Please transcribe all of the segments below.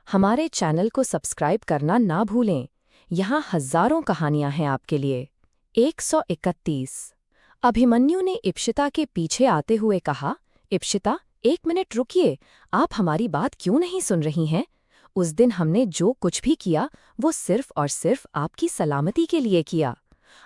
हमारे चैनल को सब्सक्राइब करना ना भूलें। यहाँ हजारों कहानियां हैं आपके लिए। 131। अभिमन्यु ने इप्सिता के पीछे आते हुए कहा, इप्सिता, 1 मिनट रुकिए, आप हमारी बात क्यों नहीं सुन रही हैं? उस दिन हमने जो कुछ भी किया वो सिर्फ और सिर्फ आपकी सलामती के लिए किया।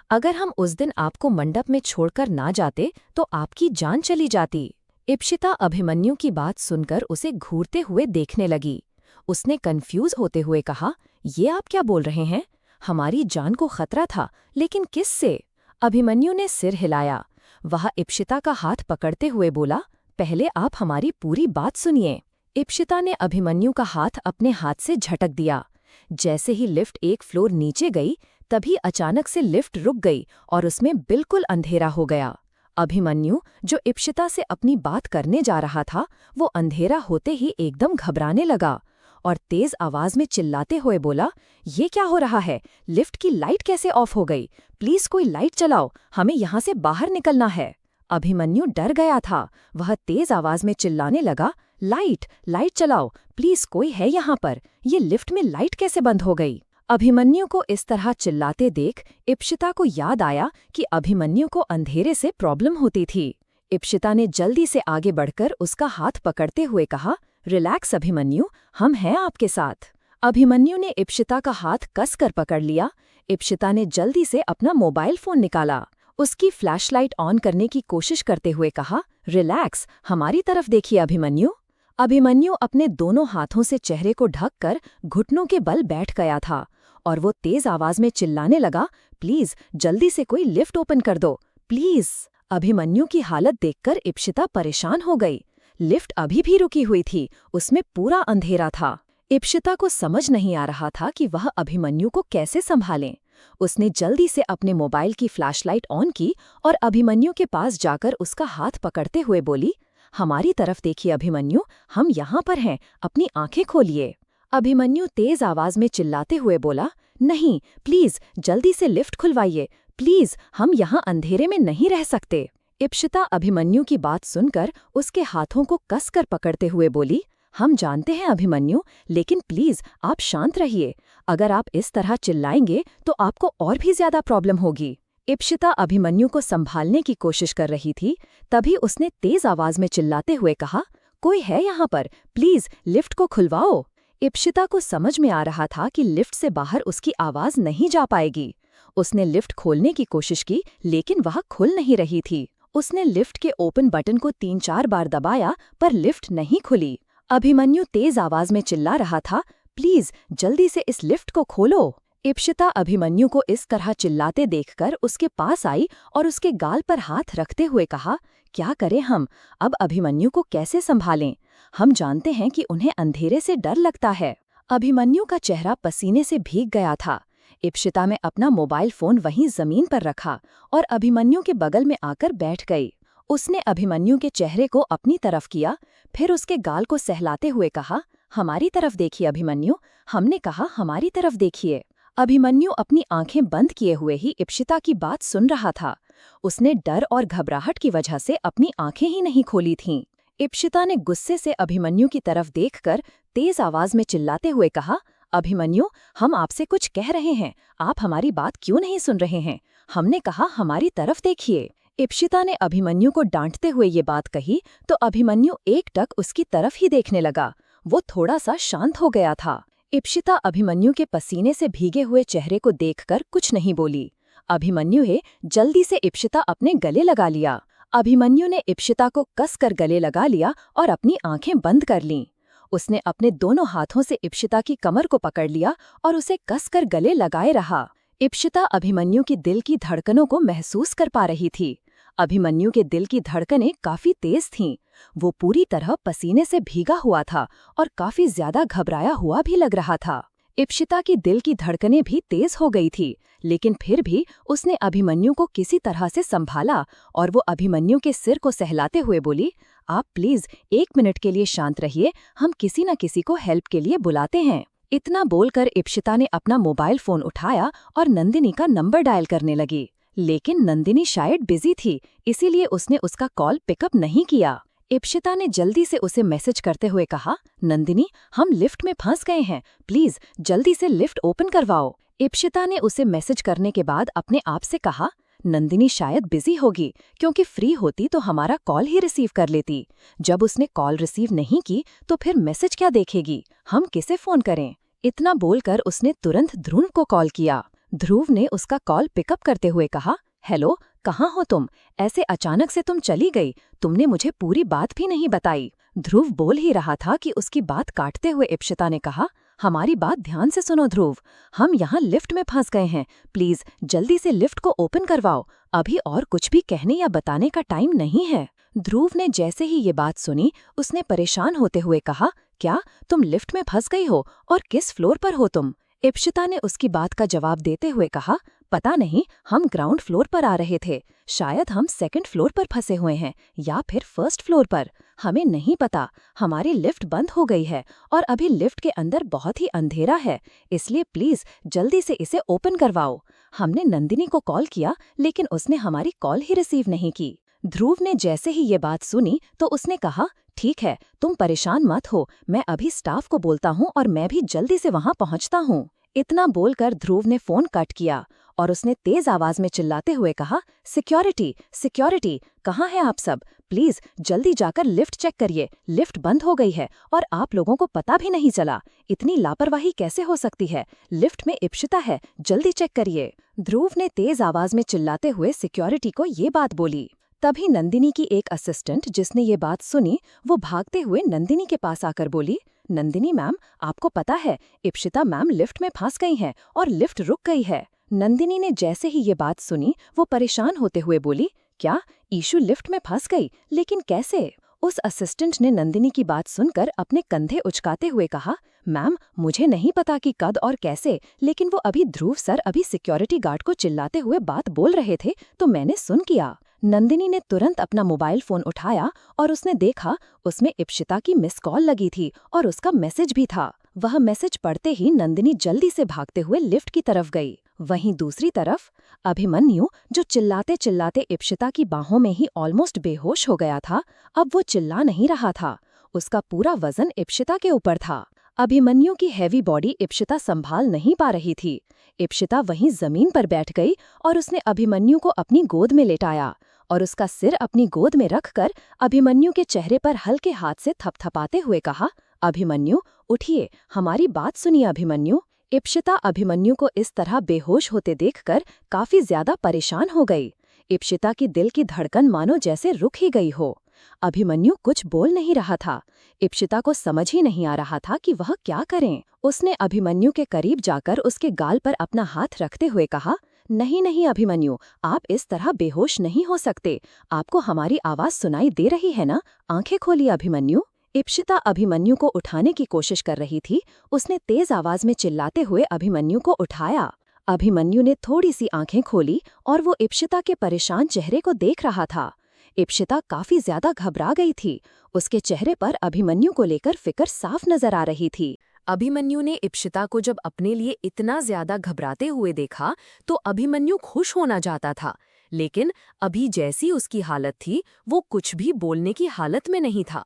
अगर हम उस दिन आपको मंडप में छोड़कर ना जाते तो आपकी जान चली जाती। इप्सिता अभिमन्यु की बात सुनकर उसे घूरते हुए देखने लगी। उसने कंफ्यूज होते हुए कहा, ये आप क्या बोल रहे हैं? हमारी जान को खतरा था, लेकिन किससे? अभिमन्यु ने सिर हिलाया। वह इप्सिता का हाथ पकड़ते हुए बोला, पहले आप हमारी पूरी बात सुनिए। इप्सिता ने अभिमन्यु का हाथ अपने हाथ से झटक दिया। जैसे ही लिफ्ट एक फ्लोर नीचे गई, तभी अचानक से लिफ्ट रुक गई और उसमें बिल्कुल अंधेरा हो गया। अभिमन्यु, जो इप्सिता से अपनी बात करने जा रहा था, वो अंधेरा होते ही एकदम घबराने लगा और तेज आवाज में चिल्लाते हुए बोला, ये क्या हो रहा है? लिफ्ट की लाइट कैसे ऑफ हो गई? प्लीज कोई लाइट चलाओ, हमें यहाँ से बाहर निकलना है। अभिमन्यु डर गया था। वह तेज आवाज में चिल्लाने लगा, लाइट लाइट चलाओ, प्लीज कोई है यहाँ पर? ये लिफ्ट में लाइट कैसे बंद हो गई? अभिमन्यु को इस तरह चिल्लाते देख इप्सिता को याद आया कि अभिमन्यु को अंधेरे से प्रॉब्लम होती थी। इप्सिता ने जल्दी से आगे बढ़कर उसका हाथ पकड़ते हुए कहा, रिलैक्स अभिमन्यु, हम हैं आपके साथ। अभिमन्यु ने इप्सिता का हाथ कसकर पकड़ लिया। इप्सिता ने जल्दी से अपना मोबाइल फोन निकाला। उसकी फ्लैशलाइट ऑन करने की कोशिश करते हुए कहा, रिलैक्स, हमारी तरफ देखिए अभिमन्यु। अभिमन्यु अपने दोनों हाथों से चेहरे को ढककर घुटनों के बल बैठ गया था और वो तेज आवाज में चिल्लाने लगा, प्लीज जल्दी से कोई लिफ्ट ओपन कर दो, प्लीज। अभिमन्यु की हालत देखकर इप्सिता परेशान हो गई। लिफ्ट अभी भी रुकी हुई थी, उसमें पूरा अंधेरा था। इप्सिता को समझ नहीं आ रहा था कि वह अभिमन्यु को कैसे संभालें। उसने जल्दी से अपने मोबाइल की फ्लैशलाइट ऑन की और अभिमन्यु के पास जाकर उसका हाथ पकड़ते हुए बोली, हमारी तरफ देखिए अभिमन्यु, हम यहाँ पर हैं, अपनी आंखें खोलिए। अभिमन्यु तेज आवाज में चिल्लाते हुए बोला, नहीं, प्लीज जल्दी से लिफ्ट खुलवाइए, प्लीज, हम यहाँ अंधेरे में नहीं रह सकते। इप्सिता अभिमन्यु की बात सुनकर उसके हाथों को कसकर पकड़ते हुए बोली, हम जानते हैं अभिमन्यु, लेकिन प्लीज आप शांत रहिए। अगर आप इस तरह चिल्लाएंगे तो आपको और भी ज्यादा प्रॉब्लम होगी। इप्सिता अभिमन्यु को संभालने की कोशिश कर रही थी, तभी उसने तेज आवाज में चिल्लाते हुए कहा, कोई है यहाँ पर? प्लीज लिफ्ट को खुलवाओ। इप्सिता को समझ में आ रहा था कि लिफ्ट से बाहर उसकी आवाज नहीं जा पाएगी। उसने लिफ्ट खोलने की कोशिश की, लेकिन वह खुल नहीं रही थी। उसने लिफ्ट के ओपन बटन को 3-4 बार दबाया, पर लिफ्ट नहीं खुली। अभिमन्यु तेज आवाज में चिल्ला रहा था, प्लीज जल्दी से इस लिफ्ट को खोलो। इप्सिता अभिमन्यु को इस तरह चिल्लाते देखकर उसके पास आई और उसके गाल पर हाथ रखते हुए कहा, क्या करें हम? अब अभिमन्यु को कैसे संभालें? हम जानते हैं कि उन्हें अंधेरे से डर लगता है। अभिमन्यु का चेहरा पसीने से भीग गया था। इप्सिता ने अपना मोबाइल फोन वहीं जमीन पर रखा और अभिमन्यु के बगल में आकर बैठ गई। उसने अभिमन्यु के चेहरे को अपनी तरफ किया, फिर उसके गाल को सहलाते हुए कहा, हमारी तरफ देखिए अभिमन्यु, हमने कहा हमारी तरफ देखिए। अभिमन्यु अपनी आंखें बंद किए हुए ही इप्सिता की बात सुन रहा था। उसने डर और घबराहट की वजह से अपनी आंखें ही नहीं खोली थीं। इप्सिता ने गुस्से से अभिमन्यु की तरफ देखकर तेज आवाज में चिल्लाते हुए कहा, अभिमन्यु, हम आपसे कुछ कह रहे हैं, आप हमारी बात क्यों नहीं सुन रहे हैं? हमने कहा हमारी तरफ देखिए। इप्सिता ने अभिमन्यु को डांटते हुए ये बात कही तो अभिमन्यु एकटक उसकी तरफ ही देखने लगा। वो थोड़ा सा शांत हो गया था। इप्सिता अभिमन्यु के पसीने से भीगे हुए चेहरे को देखकर कुछ नहीं बोली। अभिमन्यु ने जल्दी से इप्सिता अपने गले लगा लिया। अभिमन्यु ने इप्सिता को कसकर गले लगा लिया और अपनी आंखें बंद कर लीं। उसने अपने दोनों हाथों से इप्सिता की कमर को पकड़ लिया और उसे कसकर गले लगाए रहा। इप्सिता अभिमन्यु की दिल की धड़कनों को महसूस कर पा रही थी। अभिमन्यु के दिल की धड़कनें काफी तेज थीं। वो पूरी तरह पसीने से भीगा हुआ था और काफी ज्यादा घबराया हुआ भी लग रहा था। इप्सिता की दिल की धड़कनें भी तेज हो गई थी, लेकिन फिर भी उसने अभिमन्यु को किसी तरह से संभाला और वो अभिमन्यु के सिर को सहलाते हुए बोली, आप प्लीज 1 मिनट के लिए शांत रहिए, हम किसी न किसी को हेल्प के लिए बुलाते हैं। इतना बोलकर इप्सिता ने अपना मोबाइल फोन उठाया और नंदिनी का नंबर डायल करने लगी, लेकिन नंदिनी शायद बिजी थी, इसीलिए उसने उसका कॉल पिकअप नहीं किया। इप्शिता ने जल्दी से उसे मैसेज करते हुए कहा, नंदिनी, हम लिफ्ट में फंस गए हैं, प्लीज जल्दी से लिफ्ट ओपन करवाओ। इप्शिता ने उसे मैसेज करने के बाद अपने आप से कहा, नंदिनी शायद बिजी होगी, क्योंकि फ्री होती तो हमारा कॉल ही रिसीव कर लेती। जब उसने कॉल रिसीव नहीं की तो फिर मैसेज क्या देखेगी, हम किसे फोन करें। इतना बोलकर उसने तुरंत ध्रुव को कॉल किया। ध्रुव ने उसका कॉल पिकअप करते हुए कहा, हेलो, कहाँ हो तुम? ऐसे अचानक से तुम चली गई, तुमने मुझे पूरी बात भी नहीं बताई। ध्रुव बोल ही रहा था कि उसकी बात काटते हुए इप्शिता ने कहा, हमारी बात ध्यान से सुनो ध्रुव, हम यहाँ लिफ्ट में फंस गए हैं, प्लीज जल्दी से लिफ्ट को ओपन करवाओ, अभी और कुछ भी कहने या बताने का टाइम नहीं है। ध्रुव ने जैसे ही ये बात सुनी, उसने परेशान होते हुए कहा, क्या तुम लिफ्ट में फंस गई हो और किस फ्लोर पर हो तुम? इप्शिता ने उसकी बात का जवाब देते हुए कहा, पता नहीं, हम ग्राउंड फ्लोर पर आ रहे थे, शायद हम सेकंड फ्लोर पर फंसे हुए हैं या फिर फर्स्ट फ्लोर पर, हमें नहीं पता। हमारी लिफ्ट बंद हो गई है और अभी लिफ्ट के अंदर बहुत ही अंधेरा है, इसलिए प्लीज जल्दी से इसे ओपन करवाओ। हमने नंदिनी को कॉल किया लेकिन उसने हमारी कॉल ही रिसीव नहीं की। ध्रुव ने जैसे ही ये बात सुनी तो उसने कहा, ठीक है, तुम परेशान मत हो, मैं अभी स्टाफ को बोलता हूँ और मैं भी जल्दी से वहाँ पहुँचता हूँ। इतना बोलकर ध्रुव ने फोन कट किया और उसने तेज आवाज में चिल्लाते हुए कहा, सिक्योरिटी, सिक्योरिटी, कहाँ हैं आप सब? प्लीज जल्दी जाकर लिफ्ट चेक करिए, लिफ्ट बंद हो गई है और आप लोगों को पता भी नहीं चला। इतनी लापरवाही कैसे हो सकती है? लिफ्ट में इप्शिता है, जल्दी चेक करिए। ध्रुव ने तेज आवाज में चिल्लाते हुए सिक्योरिटी को ये बात बोली। तभी नंदिनी की एक असिस्टेंट जिसने ये बात सुनी, वो भागते हुए नंदिनी के पास आकर बोली, नंदिनी मैम, आपको पता है इप्शिता मैम लिफ्ट में फंस गई हैं और लिफ्ट रुक गई है। नंदिनी ने जैसे ही ये बात सुनी, वो परेशान होते हुए बोली, क्या ईशु लिफ्ट में फंस गई, लेकिन कैसे? उस असिस्टेंट ने नंदिनी की बात सुनकर अपने कंधे उचकाते हुए कहा, मैम, मुझे नहीं पता कि कद और कैसे, लेकिन वो अभी ध्रुव सर अभी सिक्योरिटी गार्ड को चिल्लाते हुए बात बोल रहे थे तो मैंने सुन किया। नंदिनी ने तुरंत अपना मोबाइल फोन उठाया और उसने देखा उसमें इप्शिता की मिस कॉल लगी थी और उसका मैसेज भी था। वह मैसेज पढ़ते ही नंदिनी जल्दी से भागते हुए लिफ्ट की तरफ गई। वहीं दूसरी तरफ अभिमन्यु, जो चिल्लाते चिल्लाते इप्शिता की बाहों में ही ऑलमोस्ट बेहोश हो गया था, अब वो चिल्ला नहीं रहा था। उसका पूरा वजन इप्शिता के ऊपर था। अभिमन्यु की हैवी बॉडी इप्शिता संभाल नहीं पा रही थी। इप्शिता वहीं जमीन पर बैठ गई और उसने अभिमन्यु को अपनी गोद में लेटाया और उसका सिर अपनी गोद में रखकर अभिमन्यु के चेहरे पर हल्के हाथ से थपथपाते हुए कहा, अभिमन्यु, उठिए, हमारी बात सुनिए अभिमन्यु। इप्शिता अभिमन्यु को इस तरह बेहोश होते देखकर काफी ज्यादा परेशान हो गई। इप्शिता की दिल की धड़कन मानो जैसे रुक ही गई हो। अभिमन्यु कुछ बोल नहीं रहा था। इप्शिता को समझ ही नहीं आ रहा था कि वह क्या करें। उसने अभिमन्यु के करीब जाकर उसके गाल पर अपना हाथ रखते हुए कहा, नहीं नहीं अभिमन्यु, आप इस तरह बेहोश नहीं हो सकते, आपको हमारी आवाज सुनाई दे रही है ना? आंखें खोलिए अभिमन्यु। इप्शिता अभिमन्यु को उठाने की कोशिश कर रही थी। उसने तेज आवाज में चिल्लाते हुए अभिमन्यु को उठाया। अभिमन्यु ने थोड़ी सी आंखें खोली और वो इप्शिता के परेशान चेहरे को देख रहा था। इप्शिता काफी ज्यादा घबरा गई थी। उसके चेहरे पर अभिमन्यु को लेकर फिक्र साफ नजर आ रही थी। अभिमन्यु ने इप्शिता को जब अपने लिए इतना ज्यादा घबराते हुए देखा तो अभिमन्यु खुश होना चाहता था, लेकिन अभी जैसी उसकी हालत थी वो कुछ भी बोलने की हालत में नहीं था।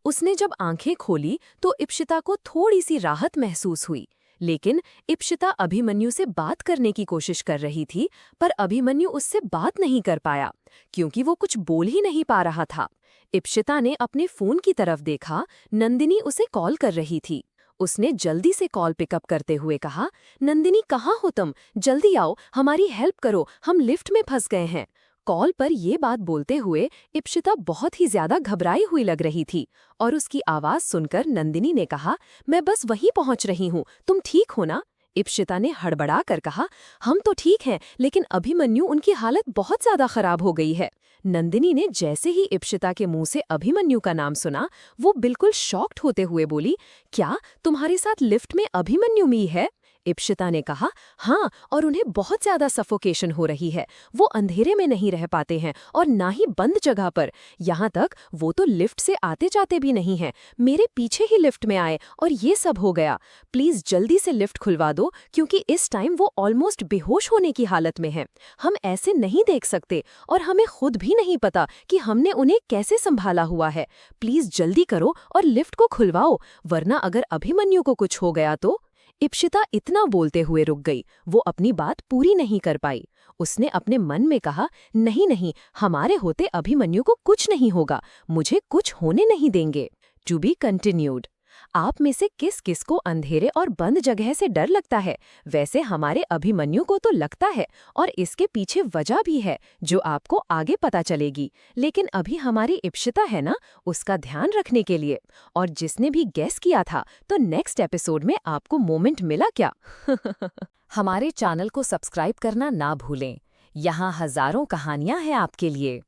उसने जब आंखें खोली तो इप्शिता को थोड़ी सी राहत महसूस हुई, लेकिन इप्शिता अभिमन्यु से बात करने की कोशिश कर रही थी, पर अभिमन्यु उससे बात नहीं कर पाया क्योंकि वो कुछ बोल ही नहीं पा रहा था। इप्शिता ने अपने फोन की तरफ देखा, नंदिनी उसे कॉल कर रही थी। उसने जल्दी से कॉल पिकअप करते हुए कहा, नंदिनी, कहाँ हो तुम? जल्दी आओ, हमारी हेल्प करो, हम लिफ्ट में फंस गए हैं। कॉल पर ये बात बोलते हुए इप्शिता बहुत ही ज्यादा घबराई हुई लग रही थी और उसकी आवाज सुनकर नंदिनी ने कहा, मैं बस वहीं पहुंच रही हूँ, तुम ठीक हो ना? इप्शिता ने हड़बड़ा कर कहा, हम तो ठीक हैं, लेकिन अभिमन्यु, उनकी हालत बहुत ज्यादा खराब हो गई है। नंदिनी ने जैसे ही इप्शिता के मुंह से अभिमन्यु का नाम सुना, वो बिल्कुल शॉक्ड होते हुए बोली, क्या तुम्हारे साथ लिफ्ट में अभिमन्यु भी है? इप्शिता ने कहा, हाँ, और उन्हें बहुत ज्यादा सफोकेशन हो रही है। वो अंधेरे में नहीं रह पाते हैं और ना ही बंद जगह पर। यहाँ तक वो तो लिफ्ट से आते जाते भी नहीं हैं। मेरे पीछे ही लिफ्ट में आए और ये सब हो गया। प्लीज जल्दी से लिफ्ट खुलवा दो, क्योंकि इस टाइम वो ऑलमोस्ट बेहोश होने की हालत में है। हम ऐसे नहीं देख सकते और हमें खुद भी नहीं पता कि हमने उन्हें कैसे संभाला हुआ है। प्लीज जल्दी करो और लिफ्ट को खुलवाओ, वरना अगर अभिमन्यु को कुछ हो गया तो। इप्शिता इतना बोलते हुए रुक गई। वो अपनी बात पूरी नहीं कर पाई। उसने अपने मन में कहा, नहीं नहीं, हमारे होते अभिमन्यु को कुछ नहीं होगा, मुझे कुछ होने नहीं देंगे। To be continued. आप में से किस किस को अंधेरे और बंद जगह से डर लगता है? वैसे हमारे अभिमन्यु को तो लगता है, और इसके पीछे वजह भी है जो आपको आगे पता चलेगी। लेकिन अभी हमारी इप्शिता है ना, उसका ध्यान रखने के लिए। और जिसने भी गेस किया था, तो नेक्स्ट एपिसोड में आपको मोमेंट मिला क्या? हमारे चैनल को सब्सक्राइब करना ना भूलें। यहाँ हजारों कहानियां हैं आपके लिए।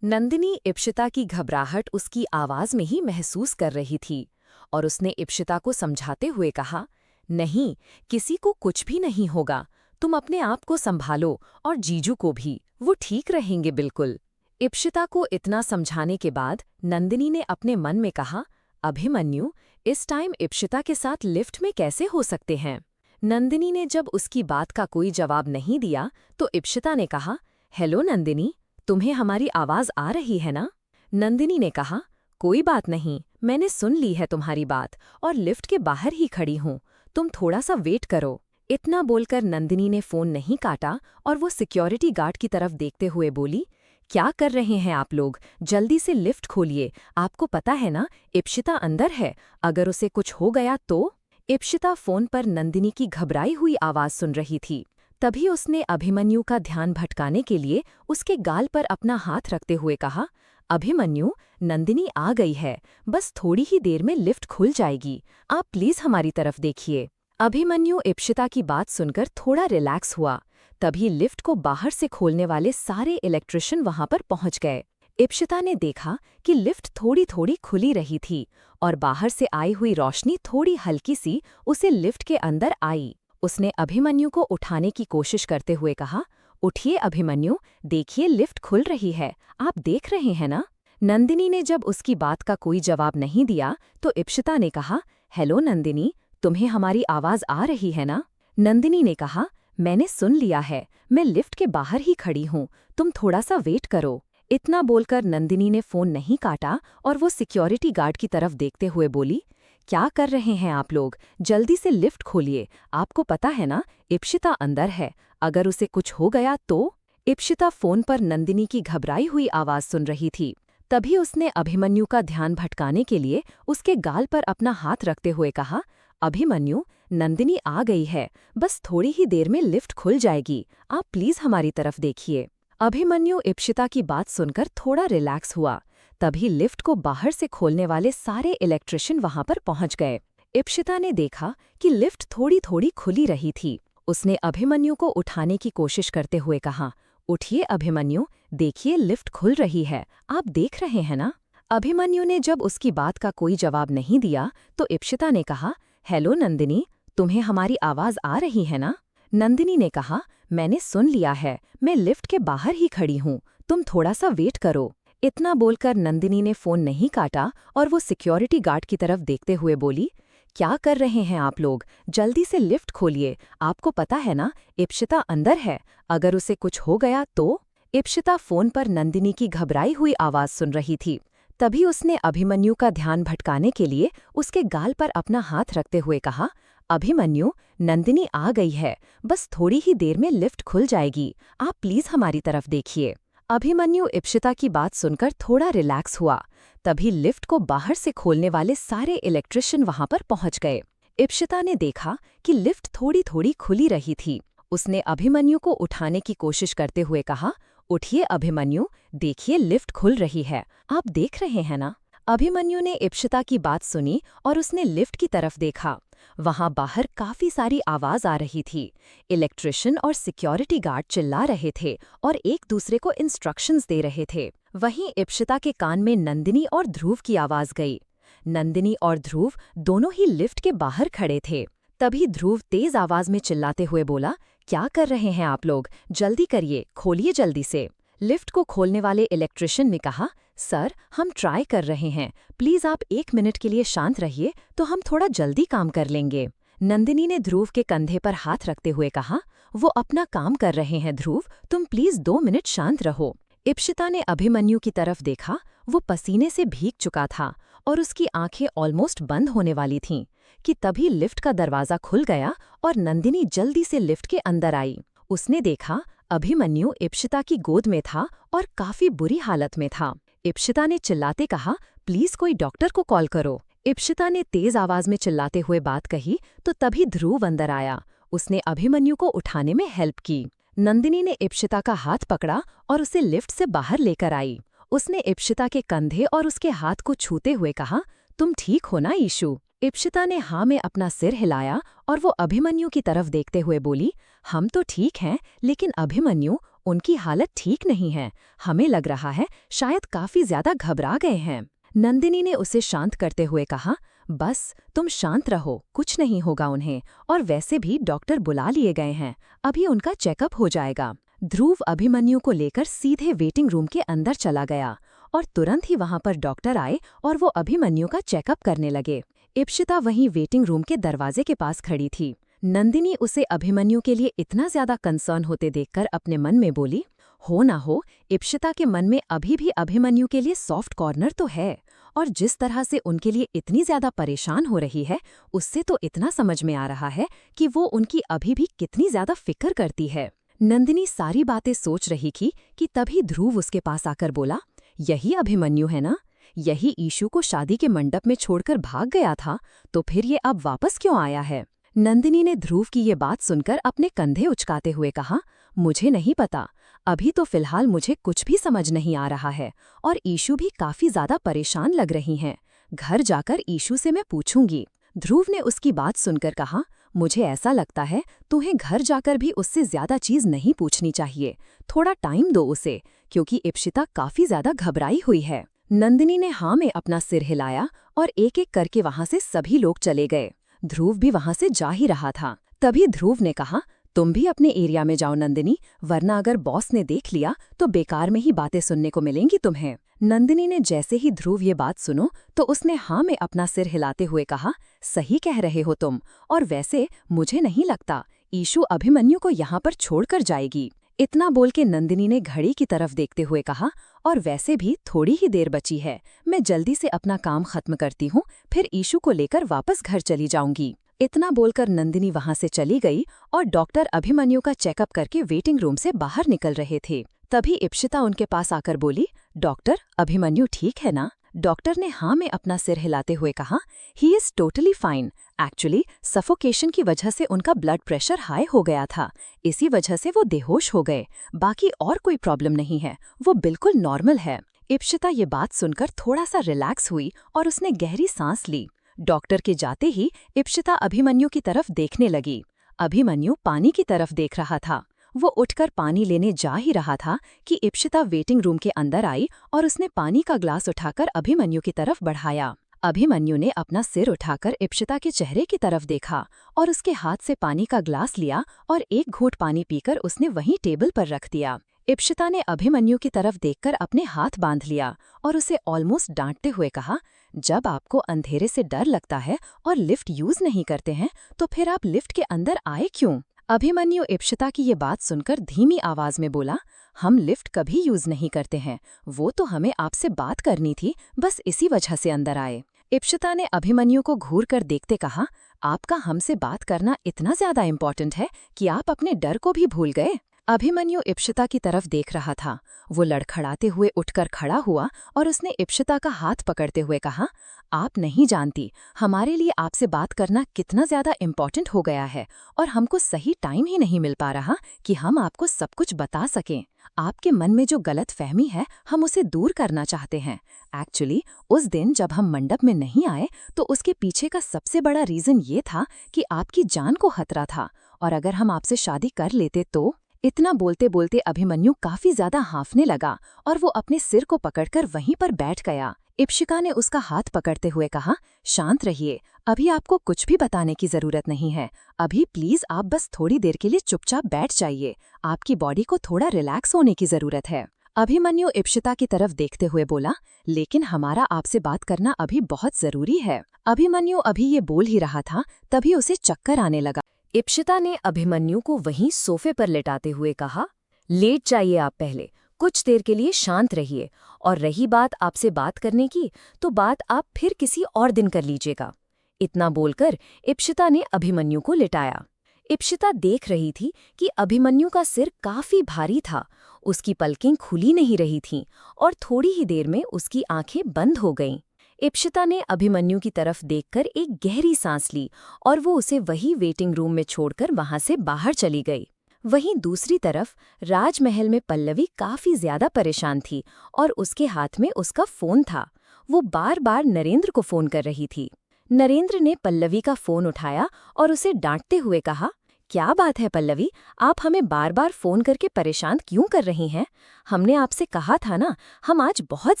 नंदिनी इप्शिता की घबराहट उसकी आवाज में ही महसूस कर रही थी, और उसने इप्शिता को समझाते हुए कहा, नहीं, किसी को कुछ भी नहीं होगा, तुम अपने आप को संभालो, और जीजू को भी, वो ठीक रहेंगे बिल्कुल। इप्शिता को इतना समझाने के बाद नंदिनी ने अपने मन में कहा, अभिमन्यु इस टाइम इप्शिता के साथ लिफ्ट में कैसे हो सकते हैं? नंदिनी ने जब उसकी बात का कोई जवाब नहीं दिया, तो इप्शिता ने कहा, हेलो नंदिनी, तुम्हें हमारी आवाज आ रही है ना? नंदिनी ने कहा, कोई बात नहीं, मैंने सुन ली है तुम्हारी बात, और लिफ्ट के बाहर ही खड़ी हूँ, तुम थोड़ा सा वेट करो। इतना बोलकर नंदिनी ने फोन नहीं काटा और वो सिक्योरिटी गार्ड की तरफ देखते हुए बोली, क्या कर रहे हैं आप लोग? जल्दी से लिफ्ट खोलिए, आपको पता है ना, इप्शिता अंदर है, अगर उसे कुछ हो गया तो। इप्शिता फोन पर नंदिनी की घबराई हुई आवाज सुन रही थी। तभी उसने अभिमन्यु का ध्यान भटकाने के लिए उसके गाल पर अपना हाथ रखते हुए कहा, अभिमन्यु, नंदिनी आ गई है, बस थोड़ी ही देर में लिफ्ट खुल जाएगी, आप प्लीज हमारी तरफ देखिए। अभिमन्यु इप्शिता की बात सुनकर थोड़ा रिलैक्स हुआ। तभी लिफ्ट को बाहर से खोलने वाले सारे इलेक्ट्रिशियन वहां पर पहुंच गए। इप्शिता ने देखा कि लिफ्ट थोड़ी थोड़ी खुली रही थी, और बाहर से आई हुई रोशनी थोड़ी हल्की सी उसे लिफ्ट के अंदर आई। उसने अभिमन्यु को उठाने की कोशिश करते हुए कहा, उठिए अभिमन्यु, देखिए लिफ्ट खुल रही है, आप देख रहे हैं ना? नंदिनी ने जब उसकी बात का कोई जवाब नहीं दिया, तो इप्शिता ने कहा, हेलो नंदिनी, तुम्हें हमारी आवाज आ रही है ना? नंदिनी ने कहा, मैंने सुन लिया है, मैं लिफ्ट के बाहर ही खड़ी हूँ, तुम थोड़ा सा वेट करो। इतना बोलकर नंदिनी ने फोन नहीं काटा और वो सिक्योरिटी गार्ड की तरफ देखते हुए बोली, क्या कर रहे हैं आप लोग? जल्दी से लिफ्ट खोलिए, आपको पता है ना, इप्शिता अंदर है, अगर उसे कुछ हो गया तो। इप्शिता फोन पर नंदिनी की घबराई हुई आवाज सुन रही थी। तभी उसने अभिमन्यु का ध्यान भटकाने के लिए उसके गाल पर अपना हाथ रखते हुए कहा, अभिमन्यु, नंदिनी आ गई है, बस थोड़ी ही देर में लिफ्ट खुल जाएगी, आप प्लीज हमारी तरफ देखिए। अभिमन्यु इप्शिता की बात सुनकर थोड़ा रिलैक्स हुआ। तभी लिफ्ट को बाहर से खोलने वाले सारे इलेक्ट्रिशियन वहां पर पहुंच गए। इप्शिता ने देखा कि लिफ्ट थोड़ी थोड़ी खुली रही थी। उसने अभिमन्यु को उठाने की कोशिश करते हुए कहा, उठिए अभिमन्यु, देखिए लिफ्ट खुल रही है, आप देख रहे हैं ना? अभिमन्यु ने जब उसकी बात का कोई जवाब नहीं दिया, तो इप्शिता ने कहा, हेलो नंदिनी, तुम्हें हमारी आवाज आ रही है ना? नंदिनी ने कहा, मैंने सुन लिया है, मैं लिफ्ट के बाहर ही खड़ी हूँ, तुम थोड़ा सा वेट करो। इतना बोलकर नंदिनी ने फोन नहीं काटा और वो सिक्योरिटी गार्ड की तरफ देखते हुए बोली, क्या कर रहे हैं आप लोग? जल्दी से लिफ्ट खोलिए, आपको पता है ना, इप्शिता अंदर है, अगर उसे कुछ हो गया तो। इप्शिता फोन पर नंदिनी की घबराई हुई आवाज सुन रही थी। तभी उसने अभिमन्यु का ध्यान भटकाने के लिए उसके गाल पर अपना हाथ रखते हुए कहा, अभिमन्यु, नंदिनी आ गई है, बस थोड़ी ही देर में लिफ्ट खुल जाएगी, आप प्लीज हमारी तरफ देखिए। अभिमन्यु इप्शिता की बात सुनकर थोड़ा रिलैक्स हुआ। तभी लिफ्ट को बाहर से खोलने वाले सारे इलेक्ट्रिशियन वहां पर पहुंच गए। इप्शिता ने देखा कि लिफ्ट थोड़ी थोड़ी खुली रही थी। उसने अभिमन्यु को उठाने की कोशिश करते हुए कहा, उठिए अभिमन्यु, देखिए लिफ्ट खुल रही है, आप देख रहे हैं ना? अभिमन्यु ने इप्शिता की बात सुनी और उसने लिफ्ट की तरफ देखा। वहां बाहर काफी सारी आवाज आ रही थी। इलेक्ट्रिशियन और सिक्योरिटी गार्ड चिल्ला रहे थे और एक दूसरे को इंस्ट्रक्शंस दे रहे थे। वहीं इप्शिता के कान में नंदिनी और ध्रुव की आवाज गई। नंदिनी और ध्रुव दोनों ही लिफ्ट के बाहर खड़े थे। तभी ध्रुव तेज आवाज में चिल्लाते हुए बोला, क्या कर रहे हैं आप लोग, जल्दी करिए, खोलिए जल्दी से। लिफ्ट को खोलने वाले इलेक्ट्रिशियन ने कहा, सर हम ट्राई कर रहे हैं, प्लीज आप 1 मिनट के लिए शांत रहिए तो हम थोड़ा जल्दी काम कर लेंगे। नंदिनी ने ध्रुव के कंधे पर हाथ रखते हुए कहा, वो अपना काम कर रहे हैं ध्रुव, तुम प्लीज 2 मिनट शांत रहो। इप्शिता ने अभिमन्यु की तरफ देखा, वो पसीने से भीग चुका था और उसकी आंखें ऑलमोस्ट बंद होने वाली थीं कि तभी लिफ्ट का दरवाजा खुल गया और नंदिनी जल्दी से लिफ्ट के अंदर आई। उसने देखा अभिमन्यु इप्शिता की गोद में था और काफी बुरी हालत में था। इप्शिता ने चिल्लाते कहा, प्लीज कोई डॉक्टर को कॉल करो। इप्शिता ने तेज आवाज में चिल्लाते हुए बात कही तो तभी ध्रुव अंदर आया। उसने अभिमन्यु को उठाने में हेल्प की। नंदिनी ने इप्शिता का हाथ पकड़ा और उसे लिफ्ट से बाहर लेकर आई। उसने इप्शिता के कंधे और उसके हाथ को छूते हुए कहा, तुम ठीक हो ना ईशु? इप्शिता ने हाँ में अपना सिर हिलाया और वो अभिमन्यु की तरफ देखते हुए बोली, हम तो ठीक हैं, लेकिन अभिमन्यु, उनकी हालत ठीक नहीं है। हमें लग रहा है शायद काफी ज्यादा घबरा गए हैं। नंदिनी ने उसे शांत करते हुए कहा, बस तुम शांत रहो, कुछ नहीं होगा उन्हें, और वैसे भी डॉक्टर बुला लिए गए हैं, अभी उनका चेकअप हो जाएगा। ध्रुव अभिमन्यु को लेकर सीधे वेटिंग रूम के अंदर चला गया और तुरंत ही वहां पर डॉक्टर आए और वो अभिमन्यु का चेकअप करने लगे। इप्शिता वहीं वेटिंग रूम के दरवाजे के पास खड़ी थी। नंदिनी उसे अभिमन्यु के लिए इतना ज्यादा कंसर्न होते देखकर अपने मन में बोली, हो ना हो, इप्शिता के मन में अभी भी अभिमन्यु के लिए सॉफ्ट कॉर्नर तो है, और जिस तरह से उनके लिए इतनी ज्यादा परेशान हो रही है, उससे तो इतना समझ में आ रहा है कि वो उनकी अभी भी कितनी ज्यादा फिक्र करती है। नंदिनी सारी बातें सोच रही थी कि तभी ध्रुव उसके पास आकर बोला, यही अभिमन्यु है ना? यही ईशु को शादी के मंडप में छोड़कर भाग गया था, तो फिर ये अब वापस क्यों आया है? नंदिनी ने ध्रुव की ये बात सुनकर अपने कंधे उचकाते हुए कहा, मुझे नहीं पता, अभी तो फिलहाल मुझे कुछ भी समझ नहीं आ रहा है, और ईशु भी काफी ज्यादा परेशान लग रही हैं। घर जाकर ईशु से मैं पूछूंगी। ध्रुव ने उसकी बात सुनकर कहा, मुझे ऐसा लगता है तुम्हें घर जाकर भी उससे ज्यादा चीज नहीं पूछनी चाहिए, थोड़ा टाइम दो उसे, क्योंकि इप्शिता काफी ज्यादा घबराई हुई है। नंदिनी ने हाँ में अपना सिर हिलाया और एक एक करके वहां से सभी लोग चले गए। ध्रुव भी वहां से जा ही रहा था। तभी ध्रुव ने कहा, तुम भी अपने एरिया में जाओ नंदिनी, वरना अगर बॉस ने देख लिया तो बेकार में ही बातें सुनने को मिलेंगी तुम्हें। नंदिनी ने जैसे ही ध्रुव ये बात सुनो तो उसने हाँ में अपना सिर हिलाते हुए कहा, सही कह रहे हो तुम, और वैसे मुझे नहीं लगता ईशु अभिमन्यु को यहाँ पर छोड़कर जाएगी। इतना बोल के नंदिनी ने घड़ी की तरफ देखते हुए कहा, और वैसे भी थोड़ी ही देर बची है, मैं जल्दी से अपना काम खत्म करती हूँ, फिर ईशु को लेकर वापस घर चली जाऊंगी। इतना बोलकर नंदिनी वहां से चली गई और डॉक्टर अभिमन्यु का चेकअप करके वेटिंग रूम से बाहर निकल रहे थे। तभी इप्शिता उनके पास आकर बोली, डॉक्टर, अभिमन्यु ठीक है ना? डॉक्टर ने हाँ में अपना सिर हिलाते हुए कहा, he is totally fine. Actually suffocation की वजह से उनका ब्लड प्रेशर हाई हो गया था, इसी वजह से वो बेहोश हो गए, बाकी और कोई प्रॉब्लम नहीं है, वो बिल्कुल नॉर्मल है। इप्शिता ये बात सुनकर थोड़ा सा रिलैक्स हुई और उसने गहरी सांस ली। डॉक्टर के जाते ही इप्शिता अभिमन्यु की तरफ देखने लगी। अभिमन्यु पानी की तरफ देख रहा था। वो उठकर पानी लेने जा ही रहा था कि इप्शिता वेटिंग रूम के अंदर आई और उसने पानी का ग्लास उठाकर अभिमन्यु की तरफ बढ़ाया। अभिमन्यु ने अपना सिर उठाकर इप्शिता के चेहरे की तरफ देखा और उसके हाथ से पानी का ग्लास लिया और एक घूंट पानी पीकर उसने वहीं टेबल पर रख दिया। इप्शिता ने अभिमन्यु की तरफ देखकर अपने हाथ बांध लिया और उसे ऑलमोस्ट डांटते हुए कहा, जब आपको अंधेरे से डर लगता है और लिफ्ट यूज नहीं करते हैं तो फिर आप लिफ्ट के अंदर आए क्यों? अभिमन्यु इप्शिता की ये बात सुनकर धीमी आवाज में बोला, हम लिफ्ट कभी यूज नहीं करते हैं, वो तो हमें आपसे बात करनी थी, बस इसी वजह से अंदर आए। इप्शिता ने अभिमन्यु को घूर कर देखते कहा, आपका हमसे बात करना इतना ज्यादा इम्पोर्टेंट है कि आप अपने डर को भी भूल गए? अभिमन्यु इप्शिता की तरफ देख रहा था। वो लड़खड़ाते हुए उठकर खड़ा हुआ और उसने इप्शिता का हाथ पकड़ते हुए कहा, आप नहीं जानती हमारे लिए आपसे बात करना कितना ज्यादा इम्पोर्टेंट हो गया है, और हमको सही टाइम ही नहीं मिल पा रहा कि हम आपको सब कुछ बता सकें। आपके मन में जो गलत फहमी है हम उसे दूर करना चाहते हैं। एक्चुअली उस दिन जब हम मंडप में नहीं आए तो उसके पीछे का सबसे बड़ा रीजन ये था कि आपकी जान को खतरा था, और अगर हम आपसे शादी कर लेते तो। इतना बोलते बोलते अभिमन्यु काफी ज्यादा हांफने लगा और वो अपने सिर को पकड़कर वहीं पर बैठ गया। इप्शिका ने उसका हाथ पकड़ते हुए कहा, शांत रहिए, अभी आपको कुछ भी बताने की जरूरत नहीं है। अभी प्लीज आप बस थोड़ी देर के लिए चुपचाप बैठ जाइए, आपकी बॉडी को थोड़ा रिलैक्स होने की जरूरत है। अभिमन्यु इप्शिता की तरफ देखते हुए बोला, लेकिन हमारा आपसे बात करना अभी बहुत जरूरी है। अभिमन्यु अभी ये बोल ही रहा था, तभी उसे चक्कर आने लगा। इप्शिता ने अभिमन्यु को वहीं सोफे पर लेटाते हुए कहा, लेट जाइए आप पहले, कुछ देर के लिए शांत रहिए, और रही बात आपसे बात करने की, तो बात आप फिर किसी और दिन कर लीजिएगा। इतना बोलकर इप्शिता ने अभिमन्यु को लिटाया। इप्शिता देख रही थी कि अभिमन्यु का सिर काफी भारी था, उसकी पलकें खुली नहीं रही थीं और थोड़ी ही देर में उसकी आंखें बंद हो गईं। इप्शिता ने अभिमन्यु की तरफ देखकर एक गहरी सांस ली और वो उसे वही वेटिंग रूम में छोड़कर वहां से बाहर चली गई। वहीं दूसरी तरफ राजमहल में पल्लवी काफी ज्यादा परेशान थी और उसके हाथ में उसका फोन था। वो बार बार नरेंद्र को फोन कर रही थी। नरेंद्र ने पल्लवी का फोन उठाया और उसे डांटते हुए कहा, क्या बात है पल्लवी, आप हमें बार बार फोन करके परेशान क्यों कर रही हैं? हमने आपसे कहा था ना, हम आज बहुत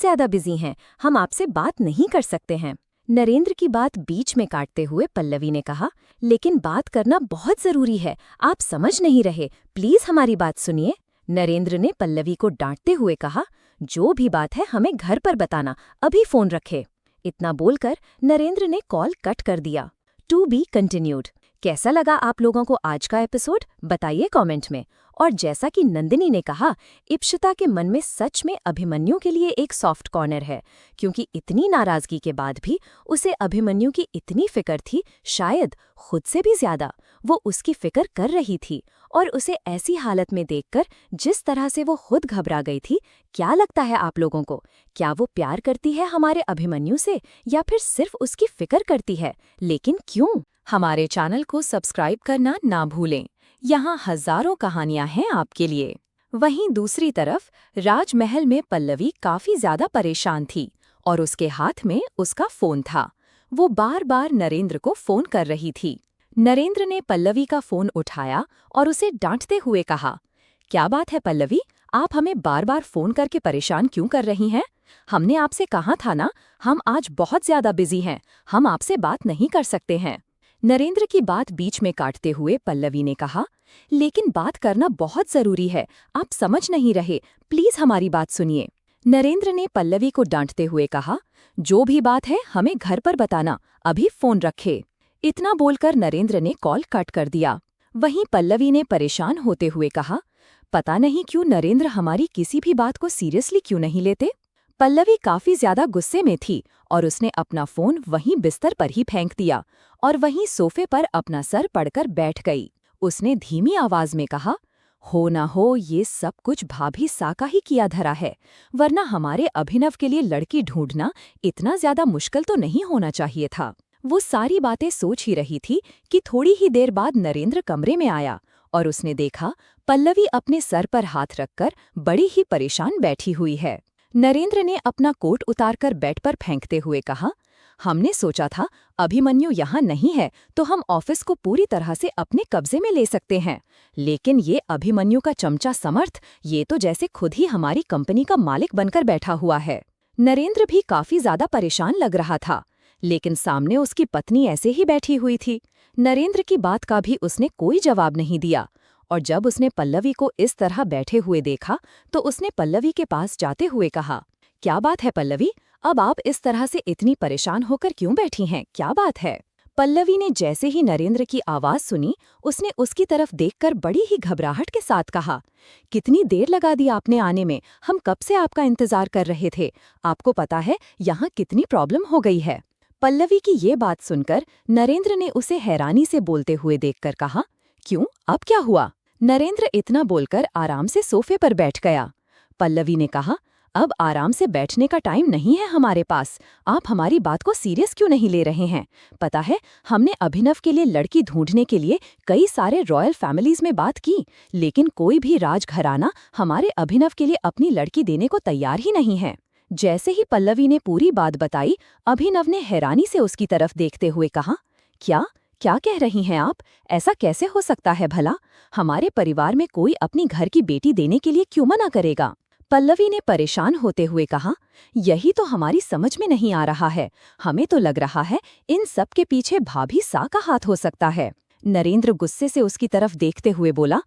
ज्यादा बिजी हैं, हम आपसे बात नहीं कर सकते हैं। नरेंद्र की बात बीच में काटते हुए पल्लवी ने कहा, लेकिन बात करना बहुत जरूरी है, आप समझ नहीं रहे, प्लीज हमारी बात सुनिए। नरेंद्र ने पल्लवी को डांटते हुए कहा, जो भी बात है हमें घर पर बताना, अभी फोन रखे। इतना बोलकर नरेंद्र ने कॉल कट कर दिया। To be continued. कैसा लगा आप लोगों को आज का एपिसोड, बताइए कमेंट में। और जैसा कि नंदिनी ने कहा, इप्शिता के मन में सच में अभिमन्यु के लिए एक सॉफ्ट कॉर्नर है, क्योंकि इतनी नाराजगी के बाद भी उसे अभिमन्यु की इतनी फिक्र थी, शायद खुद से भी ज्यादा वो उसकी फिक्र कर रही थी। और उसे ऐसी हालत में देखकर जिस तरह से वो खुद घबरा गई थी, क्या लगता है आप लोगों को, क्या वो प्यार करती है हमारे अभिमन्यु से या फिर सिर्फ उसकी फिक्र करती है? लेकिन क्यों? हमारे चैनल को सब्सक्राइब करना ना भूलें, यहाँ हजारों कहानियां हैं आपके लिए। वहीं दूसरी तरफ राजमहल में पल्लवी काफी ज्यादा परेशान थी और उसके हाथ में उसका फोन था। वो बार बार नरेंद्र को फोन कर रही थी। नरेंद्र ने पल्लवी का फोन उठाया और उसे डांटते हुए कहा, क्या बात है पल्लवी, आप हमें बार बार फोन करके परेशान क्यों कर रही हैं? हमने आपसे कहा था ना, हम आज बहुत ज्यादा बिजी हैं, हम आपसे बात नहीं कर सकते हैं। नरेंद्र की बात बीच में काटते हुए पल्लवी ने कहा, लेकिन बात करना बहुत जरूरी है, आप समझ नहीं रहे, प्लीज हमारी बात सुनिए। नरेंद्र ने पल्लवी को डांटते हुए कहा, जो भी बात है हमें घर पर बताना, अभी फोन रखे। इतना बोलकर नरेंद्र ने कॉल कट कर दिया। वहीं पल्लवी ने परेशान होते हुए कहा, पता नहीं क्यों नरेंद्र हमारी किसी भी बात को सीरियसली क्यों नहीं लेते। पल्लवी काफी ज्यादा गुस्से में थी और उसने अपना फोन वहीं बिस्तर पर ही फेंक दिया और वहीं सोफे पर अपना सर पड़कर बैठ गई। उसने धीमी आवाज में कहा, हो ना हो ये सब कुछ भाभी सा का ही किया धरा है, वरना हमारे अभिनव के लिए लड़की ढूंढना इतना ज्यादा मुश्किल तो नहीं होना चाहिए था। वो सारी बातें सोच ही रही थी कि थोड़ी ही देर बाद नरेंद्र कमरे में आया और उसने देखा पल्लवी अपने सर पर हाथ रखकर बड़ी ही परेशान बैठी हुई है। नरेंद्र ने अपना कोट उतारकर बेड पर फेंकते हुए कहा, हमने सोचा था अभिमन्यु यहाँ नहीं है तो हम ऑफिस को पूरी तरह से अपने कब्जे में ले सकते हैं, लेकिन ये अभिमन्यु का चमचा समर्थ, ये तो जैसे खुद ही हमारी कंपनी का मालिक बनकर बैठा हुआ है। नरेंद्र भी काफी ज्यादा परेशान लग रहा था, लेकिन सामने उसकी पत्नी ऐसे ही बैठी हुई थी। नरेंद्र की बात का भी उसने कोई जवाब नहीं दिया और जब उसने पल्लवी को इस तरह बैठे हुए देखा तो उसने पल्लवी के पास जाते हुए कहा, क्या बात है पल्लवी, अब आप इस तरह से इतनी परेशान होकर क्यों बैठी हैं, क्या बात है? पल्लवी ने जैसे ही नरेंद्र की आवाज सुनी, उसने उसकी तरफ देखकर बड़ी ही घबराहट के साथ कहा, कितनी देर लगा दी आपने आने में, हम कब से आपका इंतजार कर रहे थे, आपको पता है यहाँ कितनी प्रॉब्लम हो गई है। पल्लवी की ये बात सुनकर नरेंद्र ने उसे हैरानी से बोलते हुए देखकर कहा, क्यों, अब क्या हुआ? नरेंद्र इतना बोलकर आराम से सोफे पर बैठ गया। पल्लवी ने कहा, अब आराम से बैठने का टाइम नहीं है हमारे पास, आप हमारी बात को सीरियस क्यों नहीं ले रहे हैं? पता है, हमने अभिनव के लिए लड़की ढूंढने के लिए कई सारे रॉयल फैमिलीज में बात की, लेकिन कोई भी राजघराना हमारे अभिनव के लिए अपनी लड़की देने को तैयार ही नहीं है। जैसे ही पल्लवी ने पूरी बात बताई, अभिनव ने हैरानी से उसकी तरफ देखते हुए कहा, क्या क्या कह रही हैं आप? ऐसा कैसे हो सकता है भला? हमारे परिवार में कोई अपनी घर की बेटी देने के लिए क्यों मना करेगा? पल्लवी ने परेशान होते हुए कहा, यही तो हमारी समझ में नहीं आ रहा है। हमें तो लग रहा है इन सब के पीछे भाभी सा का हाथ हो सकता है। नरेंद्र गुस्से से उसकी तरफ देखते हुए बोला,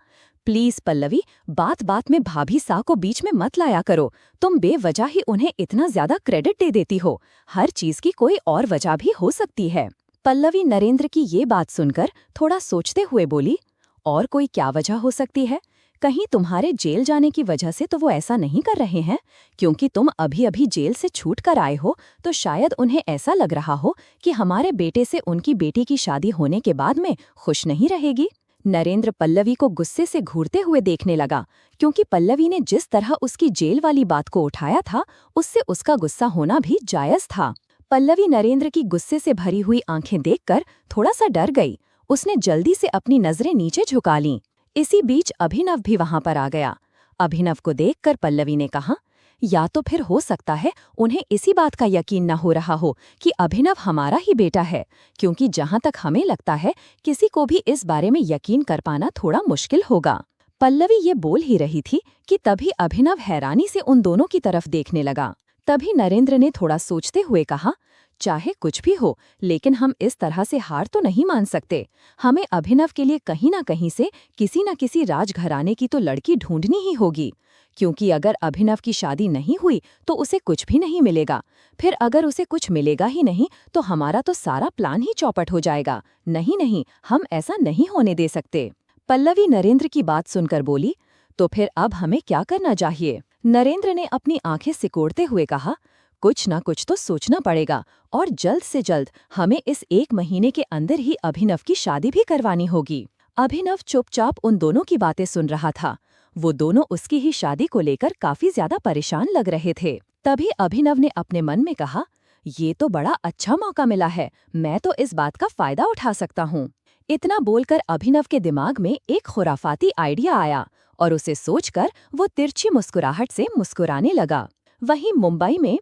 प्लीज पल्लवी, बात बात में भाभी सा को बीच में मत लाया करो। तुम बेवजह ही उन्हें इतना ज्यादा क्रेडिट दे देती हो। हर चीज की कोई और वजह भी हो सकती है। पल्लवी नरेंद्र की ये बात सुनकर थोड़ा सोचते हुए बोली, और कोई क्या वजह हो सकती है? कहीं तुम्हारे जेल जाने की वजह से तो वो ऐसा नहीं कर रहे हैं? क्योंकि तुम अभी अभी जेल से छूट कर आए हो, तो शायद उन्हें ऐसा लग रहा हो कि हमारे बेटे से उनकी बेटी की शादी होने के बाद में खुश नहीं रहेगी। नरेंद्र पल्लवी को गुस्से से घूरते हुए देखने लगा, क्योंकि पल्लवी ने जिस तरह उसकी जेल वाली बात को उठाया था, उससे उसका गुस्सा होना भी जायज था। पल्लवी नरेंद्र की गुस्से से भरी हुई आंखें देखकर थोड़ा सा डर गई। उसने जल्दी से अपनी नजरें नीचे झुका लीं। इसी बीच अभिनव भी वहां पर आ गया। अभिनव को देखकर पल्लवी ने कहा, या तो फिर हो सकता है उन्हें इसी बात का यकीन न हो रहा हो कि अभिनव हमारा ही बेटा है, क्योंकि जहां तक हमें लगता है किसी को भी इस बारे में यकीन कर पाना थोड़ा मुश्किल होगा। पल्लवी ये बोल ही रही थी कि तभी अभिनव हैरानी से उन दोनों की तरफ देखने लगा। तभी नरेंद्र ने थोड़ा सोचते हुए कहा, चाहे कुछ भी हो, लेकिन हम इस तरह से हार तो नहीं मान सकते। हमें अभिनव के लिए कहीं ना कहीं से किसी न किसी राजघराने की तो लड़की ढूंढनी ही होगी, क्योंकि अगर अभिनव की शादी नहीं हुई तो उसे कुछ भी नहीं मिलेगा। फिर अगर उसे कुछ मिलेगा ही नहीं तो हमारा तो सारा प्लान ही चौपट हो जाएगा। नहीं नहीं, हम ऐसा नहीं होने दे सकते। पल्लवी नरेंद्र की बात सुनकर बोली, तो फिर अब हमें क्या करना चाहिए? नरेंद्र ने अपनी आंखें सिकोड़ते हुए कहा, कुछ ना कुछ तो सोचना पड़ेगा, और जल्द से जल्द हमें इस 1 महीने के अंदर ही अभिनव की शादी भी करवानी होगी। अभिनव चुपचाप उन दोनों की बातें सुन रहा था। वो दोनों उसकी ही शादी को लेकर काफी ज्यादा परेशान लग रहे थे। तभी अभिनव ने अपने मन में कहा, ये तो बड़ा अच्छा मौका मिला है, मैं तो इस बात का फायदा उठा सकता हूँ। इतना बोलकर अभिनव के दिमाग में एक खुराफाती आइडिया आया, और उसे सोचकर वो तिरछी मुस्कुराहट से मुस्कुराने लगा। वहीं मुंबई में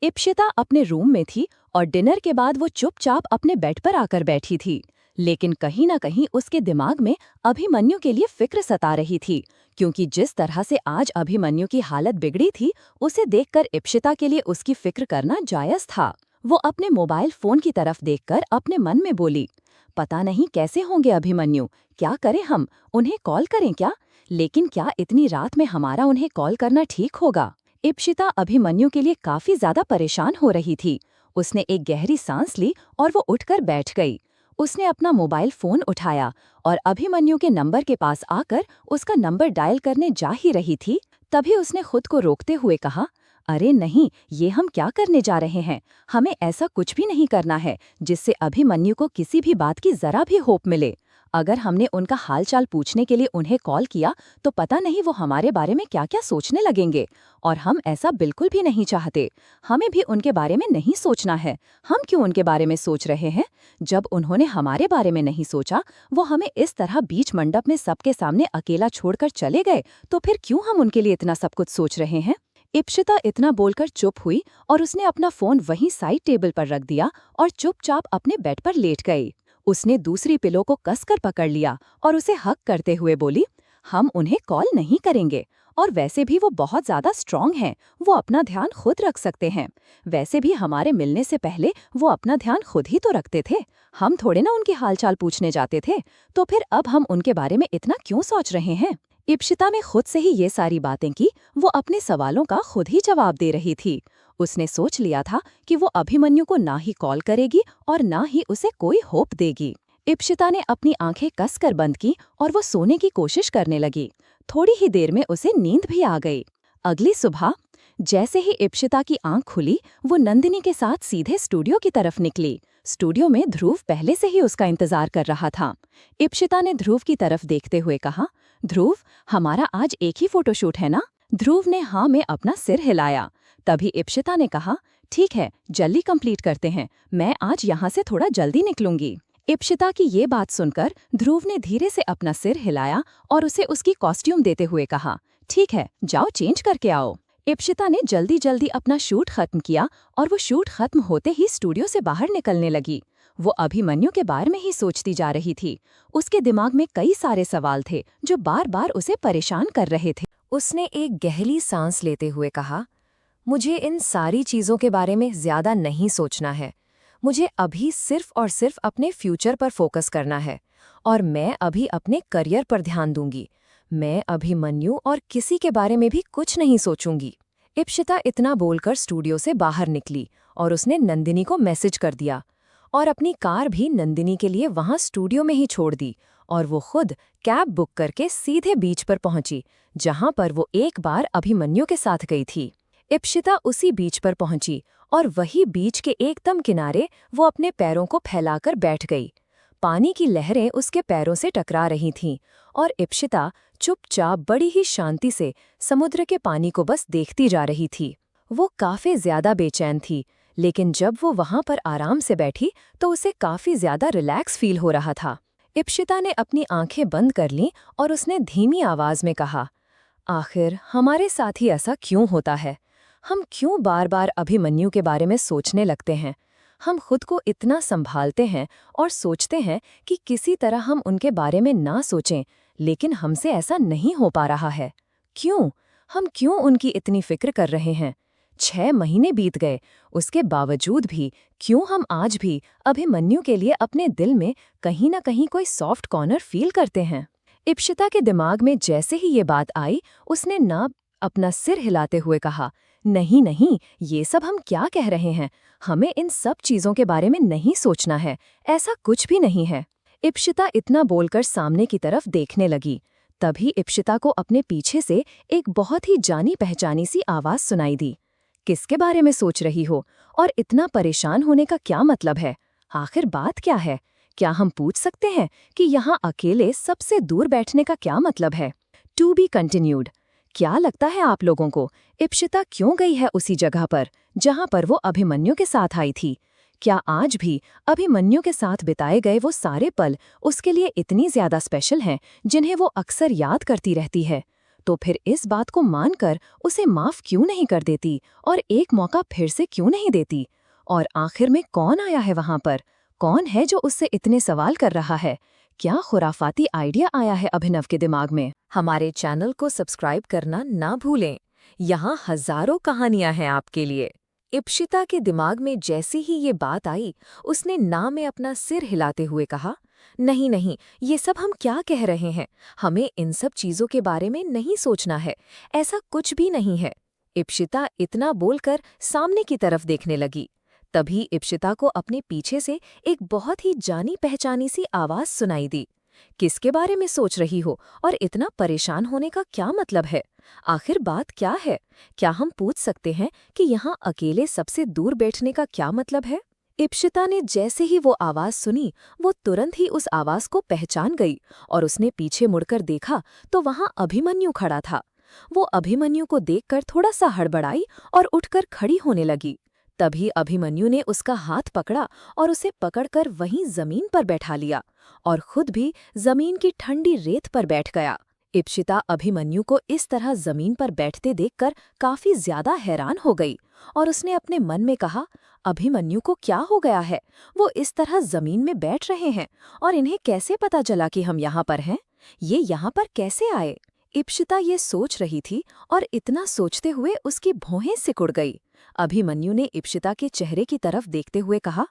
इप्शिता अपने रूम में थी, और डिनर के बाद वो चुपचाप अपने बेड पर आकर बैठी थी। लेकिन कहीं ना कहीं उसके दिमाग में अभिमन्यु के लिए फिक्र सता रही थी, क्योंकि जिस तरह से आज अभिमन्यु की हालत बिगड़ी थी, उसे देखकर इप्शिता के लिए उसकी फिक्र करना जायज था। वो अपने मोबाइल फोन की तरफ देखकर अपने मन में बोली, पता नहीं कैसे होंगे अभिमन्यु, क्या करें हम, उन्हें कॉल करें क्या? लेकिन क्या इतनी रात में हमारा उन्हें कॉल करना ठीक होगा? इप्शिता अभिमन्यु के लिए काफी ज्यादा परेशान हो रही थी। उसने एक गहरी सांस ली और वो उठकर बैठ गई। उसने अपना मोबाइल फोन उठाया और अभिमन्यु के नंबर के पास आकर उसका नंबर डायल करने जा ही रही थी, तभी उसने खुद को रोकते हुए कहा, अरे नहीं, ये हम क्या करने जा रहे हैं? हमें ऐसा कुछ भी नहीं करना है जिससे अभिमन्यु को किसी भी बात की जरा भी होप मिले। अगर हमने उनका हालचाल पूछने के लिए उन्हें कॉल किया तो पता नहीं वो हमारे बारे में क्या क्या सोचने लगेंगे, और हम ऐसा बिल्कुल भी नहीं चाहते। हमें भी उनके बारे में नहीं सोचना है। हम क्यों उनके बारे में सोच रहे हैं? जब उन्होंने हमारे बारे में नहीं सोचा, वो हमें इस तरह बीच मंडप में सबके सामने अकेला छोड़कर चले गए, तो फिर क्यों हम उनके लिए इतना सब कुछ सोच रहे हैं? इप्शिता इतना बोलकर चुप हुई और उसने अपना फोन वहीं साइड टेबल पर रख दिया और चुपचाप अपने बेड पर लेट गई। उसने दूसरी पिलो को कसकर पकड़ लिया और उसे हक करते हुए बोली, हम उन्हें कॉल नहीं करेंगे, और वैसे भी वो बहुत ज्यादा स्ट्रांग हैं, वो अपना ध्यान खुद रख सकते हैं। वैसे भी हमारे मिलने से पहले वो अपना ध्यान खुद ही तो रखते थे, हम थोड़े ना उनकी हालचाल पूछने जाते थे, तो फिर अब हम उनके बारे में इतना क्यों सोच रहे हैं? इप्शिता ने खुद से ही ये सारी बातें की। वो अपने सवालों का खुद ही जवाब दे रही थी। उसने सोच लिया था कि वो अभिमन्यु को ना ही कॉल करेगी और ना ही उसे कोई होप देगी। इप्शिता ने अपनी आंखें कसकर बंद की और वो सोने की कोशिश करने लगी। थोड़ी ही देर में उसे नींद भी आ गई। अगली सुबह जैसे ही इप्शिता की आंख खुली, वो नंदिनी के साथ सीधे स्टूडियो की तरफ निकली। स्टूडियो में ध्रुव पहले से ही उसका इंतजार कर रहा था। इप्शिता ने ध्रुव की तरफ देखते हुए कहा, ध्रुव, हमारा आज एक ही फोटोशूट है ना? ध्रुव ने हाँ में अपना सिर हिलाया। तभी इप्शिता ने कहा, ठीक है, जल्दी कंप्लीट करते हैं, मैं आज यहाँ से थोड़ा जल्दी निकलूंगी। इप्शिता की ये बात सुनकर ध्रुव ने धीरे से अपना सिर हिलाया और उसे उसकी कॉस्ट्यूम देते हुए कहा, ठीक है, जाओ चेंज करके आओ। इप्शिता ने जल्दी जल्दी अपना शूट खत्म किया और वो शूट खत्म होते ही स्टूडियो से बाहर निकलने लगी। वो अभिमन्यु के बारे में ही सोचती जा रही थी। उसके दिमाग में कई सारे सवाल थे जो बार बार उसे परेशान कर रहे थे। उसने एक गहरी सांस लेते हुए कहा, मुझे इन सारी चीज़ों के बारे में ज़्यादा नहीं सोचना है। मुझे अभी सिर्फ और सिर्फ अपने फ्यूचर पर फोकस करना है और मैं अभी अपने करियर पर ध्यान दूंगी। मैं अभिमन्यु और किसी के बारे में भी कुछ नहीं सोचूंगी। इप्शिता इतना बोलकर स्टूडियो से बाहर निकली और उसने नंदिनी को मैसेज कर दिया और अपनी कार भी नंदिनी के लिए वहां स्टूडियो में ही छोड़ दी और वो खुद कैब बुक करके सीधे बीच पर पहुंची, जहां पर वो एक बार अभिमन्यु के साथ गई थी। इप्शिता उसी बीच पर पहुंची और वही बीच के एकदम किनारे वो अपने पैरों को फैलाकर बैठ गई। पानी की लहरें उसके पैरों से टकरा रही थीं और इप्शिता चुपचाप बड़ी ही शांति से समुद्र के पानी को बस देखती जा रही थी। वो काफी ज्यादा बेचैन थी, लेकिन जब वो वहां पर आराम से बैठी तो उसे काफी ज्यादा रिलैक्स फील हो रहा था। इप्शिता ने अपनी आंखें बंद कर लीं और उसने धीमी आवाज में कहा, आखिर हमारे साथ ही ऐसा क्यों होता है? हम क्यों बार बार अभिमन्यु के बारे में सोचने लगते हैं? हम खुद को इतना संभालते हैं और सोचते हैं कि किसी तरह हम उनके बारे में ना सोचें, लेकिन हमसे ऐसा नहीं हो पा रहा है। क्यों? हम क्यों उनकी इतनी फिक्र कर रहे हैं? 6 महीने बीत गए, उसके बावजूद भी क्यों हम आज भी अभिमन्यु के लिए अपने दिल में कहीं ना कहीं कोई सॉफ्ट कॉर्नर फील करते हैं? इप्शिता के दिमाग में जैसे ही ये बात आई, उसने ना अपना सिर हिलाते हुए कहा, नहीं नहीं, ये सब हम क्या कह रहे हैं? हमें इन सब चीजों के बारे में नहीं सोचना है, ऐसा कुछ भी नहीं है। इप्शिता इतना बोलकर सामने की तरफ देखने लगी। तभी इप्शिता को अपने पीछे से एक बहुत ही जानी पहचानी सी आवाज सुनाई दी। किसके बारे में सोच रही हो और इतना परेशान होने का क्या मतलब है? आखिर बात क्या है? क्या हम पूछ सकते हैं कि यहाँ अकेले सबसे दूर बैठने का क्या मतलब है? To be continued. क्या लगता है आप लोगों को, इप्शिता क्यों गई है उसी जगह पर जहां पर वो अभिमन्यु के साथ आई थी? क्या आज भी अभिमन्यु के साथ बिताए गए वो सारे पल उसके लिए इतनी ज्यादा स्पेशल हैं जिन्हें वो अक्सर याद करती रहती है? तो फिर इस बात को मानकर उसे माफ क्यों नहीं कर देती और एक मौका फिर से क्यों नहीं देती? और आखिर में कौन आया है वहां पर? कौन है जो उससे इतने सवाल कर रहा है? क्या खुराफाती आइडिया आया है अभिनव के दिमाग में? हमारे चैनल को सब्सक्राइब करना ना भूलें। यहाँ हजारों कहानियां हैं आपके लिए। इप्शिता के दिमाग में जैसे ही ये बात आई, उसने ना में अपना सिर हिलाते हुए कहा, नहीं नहीं, ये सब हम क्या कह रहे हैं? हमें इन सब चीजों के बारे में नहीं सोचना है, ऐसा कुछ भी नहीं है। इप्शिता इतना बोलकर सामने की तरफ देखने लगी। तभी इप्शिता को अपने पीछे से एक बहुत ही जानी पहचानी सी आवाज सुनाई दी। किसके बारे में सोच रही हो और इतना परेशान होने का क्या मतलब है? आखिर बात क्या है? क्या हम पूछ सकते हैं कि यहाँ अकेले सबसे दूर बैठने का क्या मतलब है? इप्शिता ने जैसे ही वो आवाज सुनी, वो तुरंत ही उस आवाज को पहचान गई और उसने पीछे मुड़कर देखा तो वहां अभिमन्यु खड़ा था। वो अभिमन्यु को देखकर थोड़ा सा हड़बड़ाई और उठकर खड़ी होने लगी। तभी अभिमन्यु ने उसका हाथ पकड़ा और उसे पकड़कर वहीं जमीन पर बैठा लिया और खुद भी जमीन की ठंडी रेत पर बैठ गया। इप्शिता अभिमन्यु को इस तरह जमीन पर बैठते देखकर काफी ज्यादा हैरान हो गई और उसने अपने मन में कहा, अभिमन्यु को क्या हो गया है? वो इस तरह जमीन में बैठ रहे हैं और इन्हें कैसे पता चला कि हम यहाँ पर हैं? ये यहाँ पर कैसे आए? इप्शिता ये सोच रही थी और इतना सोचते हुए उसकी भौहें सिकुड़ गई। अभिमन्यु ने इप्शिता के चेहरे की तरफ देखते हुए कहा,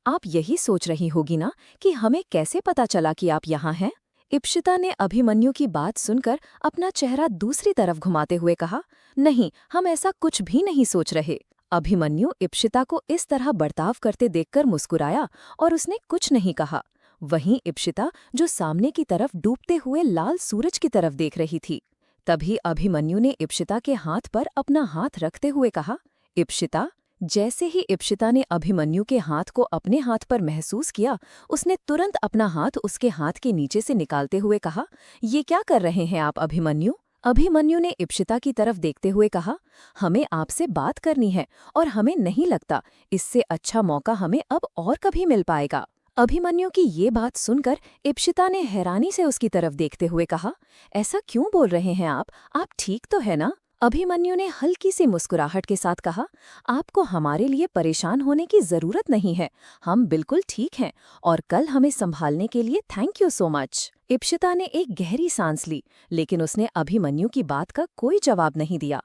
आप यही सोच रही होगी ना कि हमें कैसे पता चला कि आप यहाँ हैं? इप्शिता ने अभिमन्यु की बात सुनकर अपना चेहरा दूसरी तरफ घुमाते हुए कहा, नहीं, हम ऐसा कुछ भी नहीं सोच रहे। अभिमन्यु इप्शिता को इस तरह बर्ताव करते देखकर मुस्कुराया और उसने कुछ नहीं कहा। वहीं इप्शिता, जो सामने की तरफ डूबते हुए लाल सूरज की तरफ देख रही थी। तभी अभिमन्यु ने इप्शिता के हाथ पर अपना हाथ रखते हुए कहा, इप्शिता। जैसे ही इप्शिता ने अभिमन्यु के हाथ को अपने हाथ पर महसूस किया, उसने तुरंत अपना हाथ उसके हाथ के नीचे से निकालते हुए कहा, ये क्या कर रहे हैं आप अभिमन्यु? अभिमन्यु ने इप्शिता की तरफ देखते हुए कहा, हमें आपसे बात करनी है और हमें नहीं लगता इससे अच्छा मौका हमें अब और कभी मिल पाएगा। अभिमन्यु की ये बात सुनकर इप्शिता ने हैरानी से उसकी तरफ देखते हुए कहा, ऐसा क्यों बोल रहे हैं आप ठीक तो है ना? अभिमन्यु ने हल्की सी मुस्कुराहट के साथ कहा, आपको हमारे लिए परेशान होने की जरूरत नहीं है, हम बिल्कुल ठीक हैं और कल हमें संभालने के लिए thank you so much. Ipsita ने एक गहरी सांस ली, लेकिन उसने अभिमन्यु की बात का कोई जवाब नहीं दिया।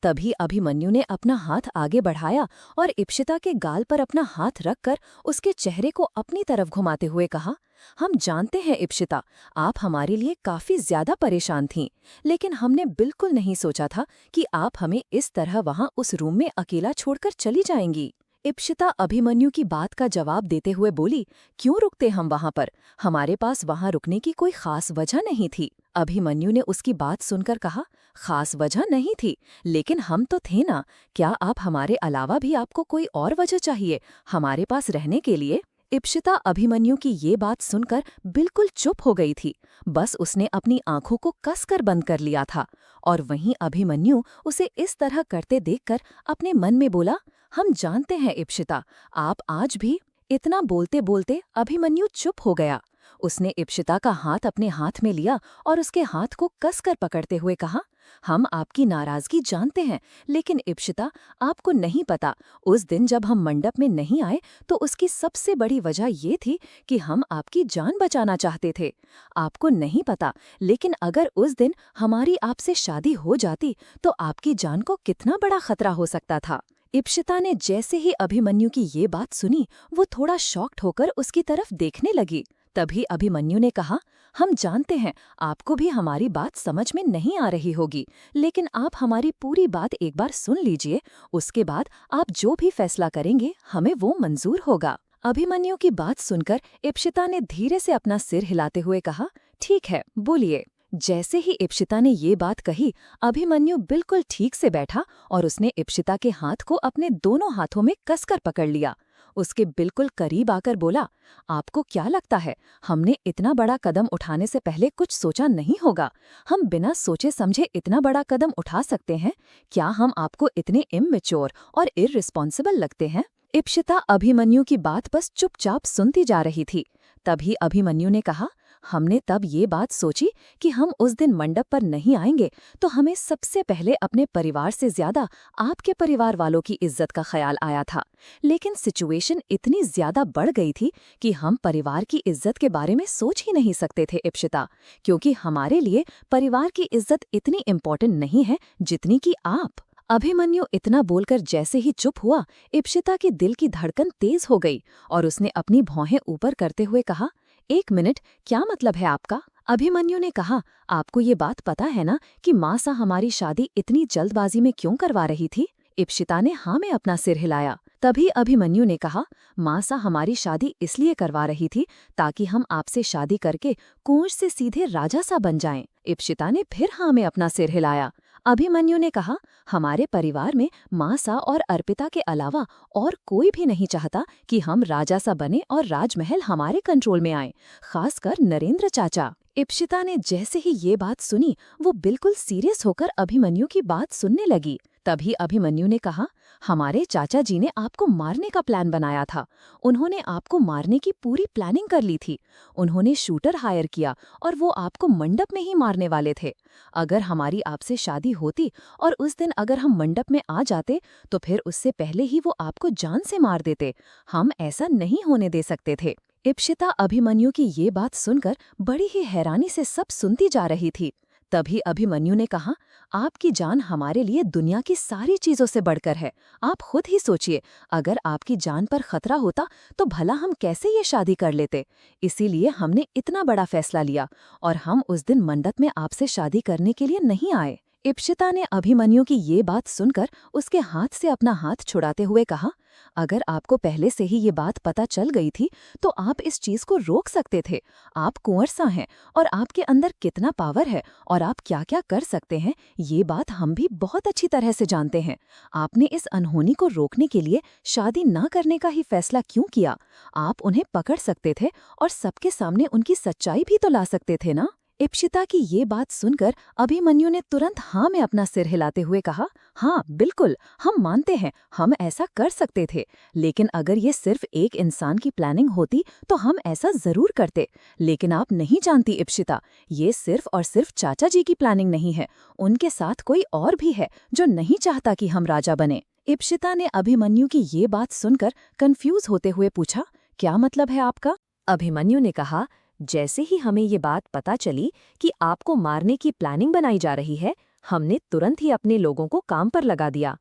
तभी अभिमन्यु ने अपना हाथ आगे बढ़ाया और इप्सिता के गाल पर अपना हाथ रखकर उसके चेहरे को अपनी तरफ घुमाते हुए कहा, हम जानते हैं इप्सिता, आप हमारे लिए काफी ज्यादा परेशान थीं, लेकिन हमने बिल्कुल नहीं सोचा था कि आप हमें इस तरह वहां उस रूम में अकेला छोड़कर चली जाएंगी। इप्सिता अभिमन्यु की बात का जवाब देते हुए बोली, क्यों रुकते हम वहां पर, हमारे पास वहां रुकने की कोई खास वजह नहीं थी। अभिमन्यु ने उसकी बात सुनकर कहा, खास वजह नहीं थी, लेकिन हम तो थे ना, क्या आप हमारे अलावा भी आपको कोई और वजह चाहिए हमारे पास रहने के लिए? इप्सिता अभिमन्यु की ये बात सुनकर बिल्कुल चुप हो गई थी। बस उसने अपनी आंखों को कसकर बंद कर लिया था और वहीं अभिमन्यु उसे इस तरह करते देखकर अपने मन में बोला, हम जानते हैं इप्सिता, आप आज भी। इतना बोलते बोलते अभिमन्यु चुप हो गया। उसने इप्सिता का हाथ अपने हाथ में लिया और उसके हाथ को कसकर पकड़ते हुए कहा, हम आपकी नाराजगी जानते हैं, लेकिन इप्सिता, आपको नहीं पता, उस दिन जब हम मंडप में नहीं आए तो उसकी सबसे बड़ी वजह ये थी कि हम आपकी जान बचाना चाहते थे। आपको नहीं पता, लेकिन अगर उस दिन हमारी आपसे शादी हो जाती तो आपकी जान को कितना बड़ा खतरा हो सकता था। इप्सिता ने जैसे ही अभिमन्यु की ये बात सुनी, वो थोड़ा शॉक्ड होकर उसकी तरफ देखने लगी। तभी अभिमन्यु ने कहा, हम जानते हैं आपको भी हमारी बात समझ में नहीं आ रही होगी, लेकिन आप हमारी पूरी बात एक बार सुन लीजिए, उसके बाद आप जो भी फैसला करेंगे हमें वो मंजूर होगा। अभिमन्यु की बात सुनकर इप्सिता ने धीरे से अपना सिर हिलाते हुए कहा, ठीक है, बोलिए। जैसे ही इप्सिता ने ये बात कही, अभिमन्यु बिल्कुल ठीक से बैठा और उसने इप्सिता के हाथ को अपने दोनों हाथों में कसकर पकड़ लिया। उसके बिल्कुल करीब आकर बोला, आपको क्या लगता है, हमने इतना बड़ा कदम उठाने से पहले कुछ सोचा नहीं होगा? हम बिना सोचे समझे इतना बड़ा कदम उठा सकते हैं? क्या हम आपको इतने इमैच्योर और इररिस्पॉन्सिबल लगते हैं? इप्सिता अभिमन्यु की बात बस चुपचाप सुनती जा रही थी। तभी अभिमन्यु ने कहा, हमने तब ये बात सोची कि हम उस दिन मंडप पर नहीं आएंगे तो हमें सबसे पहले अपने परिवार से ज्यादा आपके परिवार वालों की इज्जत का ख्याल आया था। लेकिन सिचुएशन इतनी ज्यादा बढ़ गई थी कि हम परिवार की इज्जत के बारे में सोच ही नहीं सकते थे इप्सिता, क्योंकि हमारे लिए परिवार की इज्जत इतनी इम्पोर्टेंट नहीं है जितनी कि आप। अभिमन्यु इतना बोलकर जैसे ही चुप हुआ, इप्सिता के दिल की धड़कन तेज हो गई और उसने अपनी भौहें ऊपर करते हुए कहा, एक मिनट, क्या मतलब है आपका? अभिमन्यु ने कहा, आपको ये बात पता है ना कि मासा हमारी शादी इतनी जल्दबाजी में क्यों करवा रही थी? इप्सिता ने हाँ में अपना सिर हिलाया। तभी अभिमन्यु ने कहा, मासा हमारी शादी इसलिए करवा रही थी ताकि हम आपसे शादी करके कुंवर से सीधे राजा सा बन जाएं। इप्सिता ने फिर हाँ में अपना सिर हिलाया। अभिमन्यु ने कहा, हमारे परिवार में मासा और अर्पिता के अलावा और कोई भी नहीं चाहता कि हम राजा सा बने और राजमहल हमारे कंट्रोल में आए, खासकर नरेंद्र चाचा। इप्सिता ने जैसे ही ये बात सुनी, वो बिल्कुल सीरियस होकर अभिमन्यु की बात सुनने लगी। तभी अभिमन्यु ने कहा, हमारे चाचा जी ने आपको मारने का प्लान बनाया था। उन्होंने आपको मारने की पूरी प्लानिंग कर ली थी। उन्होंने शूटर हायर किया और वो आपको मंडप में ही मारने वाले थे। अगर हमारी आपसे शादी होती और उस दिन अगर हम मंडप में आ जाते तो फिर उससे पहले ही वो आपको जान से मार देते। हम ऐसा नहीं होने दे सकते थे। इप्सिता अभिमन्यु की ये बात सुनकर बड़ी ही हैरानी से सब सुनती जा रही थी। तभी अभिमन्यु ने कहा, आपकी जान हमारे लिए दुनिया की सारी चीजों से बढ़कर है। आप खुद ही सोचिए, अगर आपकी जान पर खतरा होता तो भला हम कैसे ये शादी कर लेते? इसीलिए हमने इतना बड़ा फैसला लिया और हम उस दिन मंडप में आपसे शादी करने के लिए नहीं आए। इप्सिता ने अभिमन्यु की ये बात सुनकर उसके हाथ से अपना हाथ छुड़ाते हुए कहा, अगर आपको पहले से ही ये बात पता चल गई थी तो आप इस चीज को रोक सकते थे। आप कुंवर सा हैं और आपके अंदर कितना पावर है और आप क्या क्या कर सकते हैं, ये बात हम भी बहुत अच्छी तरह से जानते हैं। आपने इस अनहोनी को रोकने के लिए शादी न करने का ही फैसला क्यों किया? आप उन्हें पकड़ सकते थे और सबके सामने उनकी सच्चाई भी तो ला सकते थे ना। इप्शिता की ये बात सुनकर अभिमन्यु ने तुरंत हाँ में अपना सिर हिलाते हुए कहा, हाँ बिल्कुल, हम मानते हैं, हम ऐसा कर सकते थे। लेकिन अगर ये सिर्फ एक इंसान की प्लानिंग होती तो हम ऐसा जरूर करते। लेकिन आप नहीं जानती इप्शिता, ये सिर्फ और सिर्फ चाचा जी की प्लानिंग नहीं है, उनके साथ कोई और भी है जो नहीं चाहता कि हम राजा बने। इप्शिता ने अभिमन्यु की ये बात सुनकर कंफ्यूज होते हुए पूछा, क्या मतलब है आपका? अभिमन्यु ने कहा, जैसे ही हमें ये बात पता चली कि आपको मारने की प्लानिंग बनाई जा रही है, हमने तुरंत ही अपने लोगों को काम पर लगा दिया।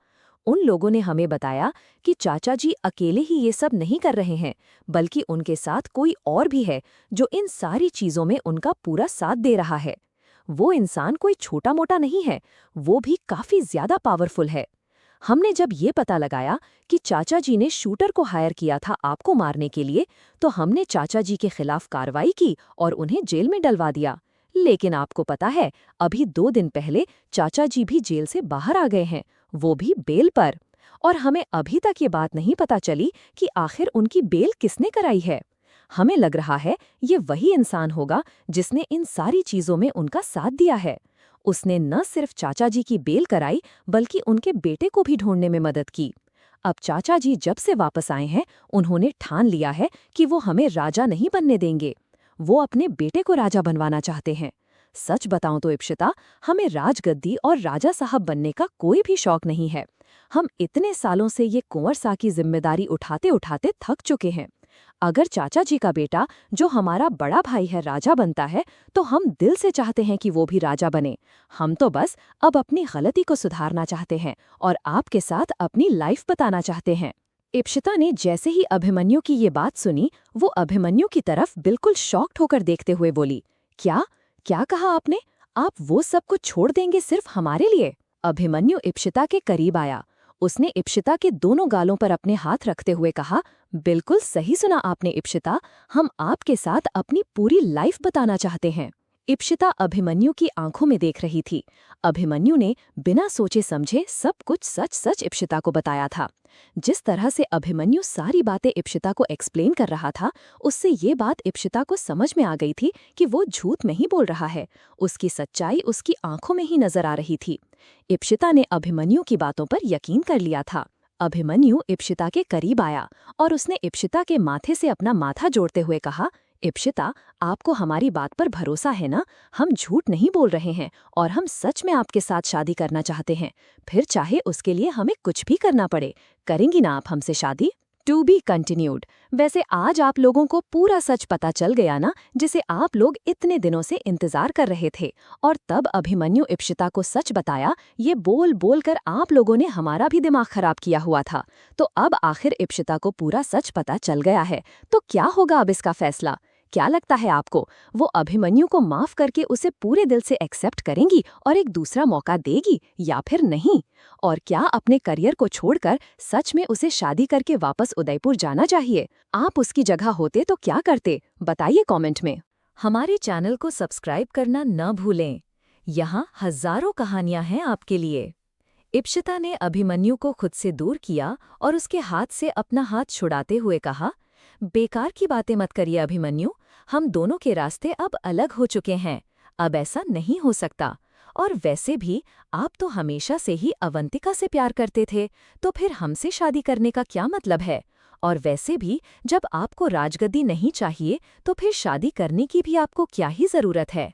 उन लोगों ने हमें बताया कि चाचा जी अकेले ही ये सब नहीं कर रहे हैं, बल्कि उनके साथ कोई और भी है जो इन सारी चीजों में उनका पूरा साथ दे रहा है। वो इंसान कोई छोटा मोटा नहीं है, वो भी काफी ज्यादा पावरफुल है। हमने जब ये पता लगाया कि चाचा जी ने शूटर को हायर किया था आपको मारने के लिए, तो हमने चाचा जी के खिलाफ कार्रवाई की और उन्हें जेल में डलवा दिया। लेकिन आपको पता है, अभी 2 दिन पहले चाचा जी भी जेल से बाहर आ गए हैं, वो भी बेल पर। और हमें अभी तक ये बात नहीं पता चली कि आखिर उनकी बेल किसने कराई है। हमें लग रहा है ये वही इंसान होगा जिसने इन सारी चीजों में उनका साथ दिया है। उसने न सिर्फ चाचा जी की बेल कराई, बल्कि उनके बेटे को भी ढूंढने में मदद की। अब चाचा जी जब से वापस आए हैं, उन्होंने ठान लिया है कि वो हमें राजा नहीं बनने देंगे। वो अपने बेटे को राजा बनवाना चाहते हैं। सच बताऊं तो इप्शिता, हमें राजगद्दी और राजा साहब बनने का कोई भी शौक नहीं है। हम इतने सालों से ये कुंवर सा की जिम्मेदारी उठाते उठाते थक चुके हैं। अगर चाचा जी का बेटा, जो हमारा बड़ा भाई है, राजा बनता है, तो हम दिल से चाहते हैं कि वो भी राजा बने। हम तो बस अब अपनी गलती को सुधारना चाहते हैं और आपके साथ अपनी लाइफ बताना चाहते हैं। इप्शिता ने जैसे ही अभिमन्यु की ये बात सुनी, वो अभिमन्यु की तरफ बिल्कुल शॉक्ड होकर देखते हुए बोली, क्या क्या कहा आपने? आप वो सब कुछ छोड़ देंगे सिर्फ हमारे लिए? अभिमन्यु इप्शिता के करीब आया। उसने इप्शिता के दोनों गालों पर अपने हाथ रखते हुए कहा, बिल्कुल सही सुना आपने इप्शिता, हम आपके साथ अपनी पूरी लाइफ बताना चाहते हैं। इप्शिता अभिमन्यु की आंखों में देख रही थी। अभिमन्यु ने बिना सोचे समझे सब कुछ सच सच इप्शिता को बताया था। जिस तरह से अभिमन्यु सारी बातें इप्शिता को एक्सप्लेन कर रहा था, उससे ये बात इप्शिता को समझ में आ गई थी कि वो झूठ नहीं बोल रहा है। उसकी सच्चाई उसकी आंखों में ही नजर आ रही थी। इप्शिता ने अभिमन्यु की बातों पर यकीन कर लिया था। अभिमन्यु इप्शिता के करीब आया और उसने इप्शिता के माथे से अपना माथा जोड़ते हुए कहा, इप्शिता, आपको हमारी बात पर भरोसा है ना? हम झूठ नहीं बोल रहे हैं और हम सच में आपके साथ शादी करना चाहते हैं। फिर चाहे उसके लिए हमें कुछ भी करना पड़े। करेंगी ना आप हमसे शादी? To be continued. वैसे आज आप लोगों को पूरा सच पता चल गया ना, जिसे आप लोग इतने दिनों से इंतजार कर रहे थे। और तब अभिमन्यु इप्शिता को सच बताया। ये बोल बोल कर आप लोगों ने हमारा भी दिमाग खराब किया हुआ था। तो अब आखिर इप्शिता को पूरा सच पता चल गया है। तो क्या होगा अब इसका फैसला? क्या लगता है आपको, वो अभिमन्यु को माफ करके उसे पूरे दिल से एक्सेप्ट करेंगी और एक दूसरा मौका देगी, या फिर नहीं? और क्या अपने करियर को छोड़कर सच में उसे शादी करके वापस उदयपुर जाना चाहिए? आप उसकी जगह होते तो क्या करते? बताइए कमेंट में। हमारे चैनल को सब्सक्राइब करना न भूलें। यहाँ हजारों कहानियां हैं आपके लिए। इप्शिता ने अभिमन्यु को खुद से दूर किया और उसके हाथ से अपना हाथ छुड़ाते हुए कहा, बेकार की बातें मत करिए अभिमन्यु, हम दोनों के रास्ते अब अलग हो चुके हैं। अब ऐसा नहीं हो सकता। और वैसे भी आप तो हमेशा से ही अवंतिका से प्यार करते थे, तो फिर हमसे शादी करने का क्या मतलब है? और वैसे भी जब आपको राजगद्दी नहीं चाहिए, तो फिर शादी करने की भी आपको क्या ही जरूरत है?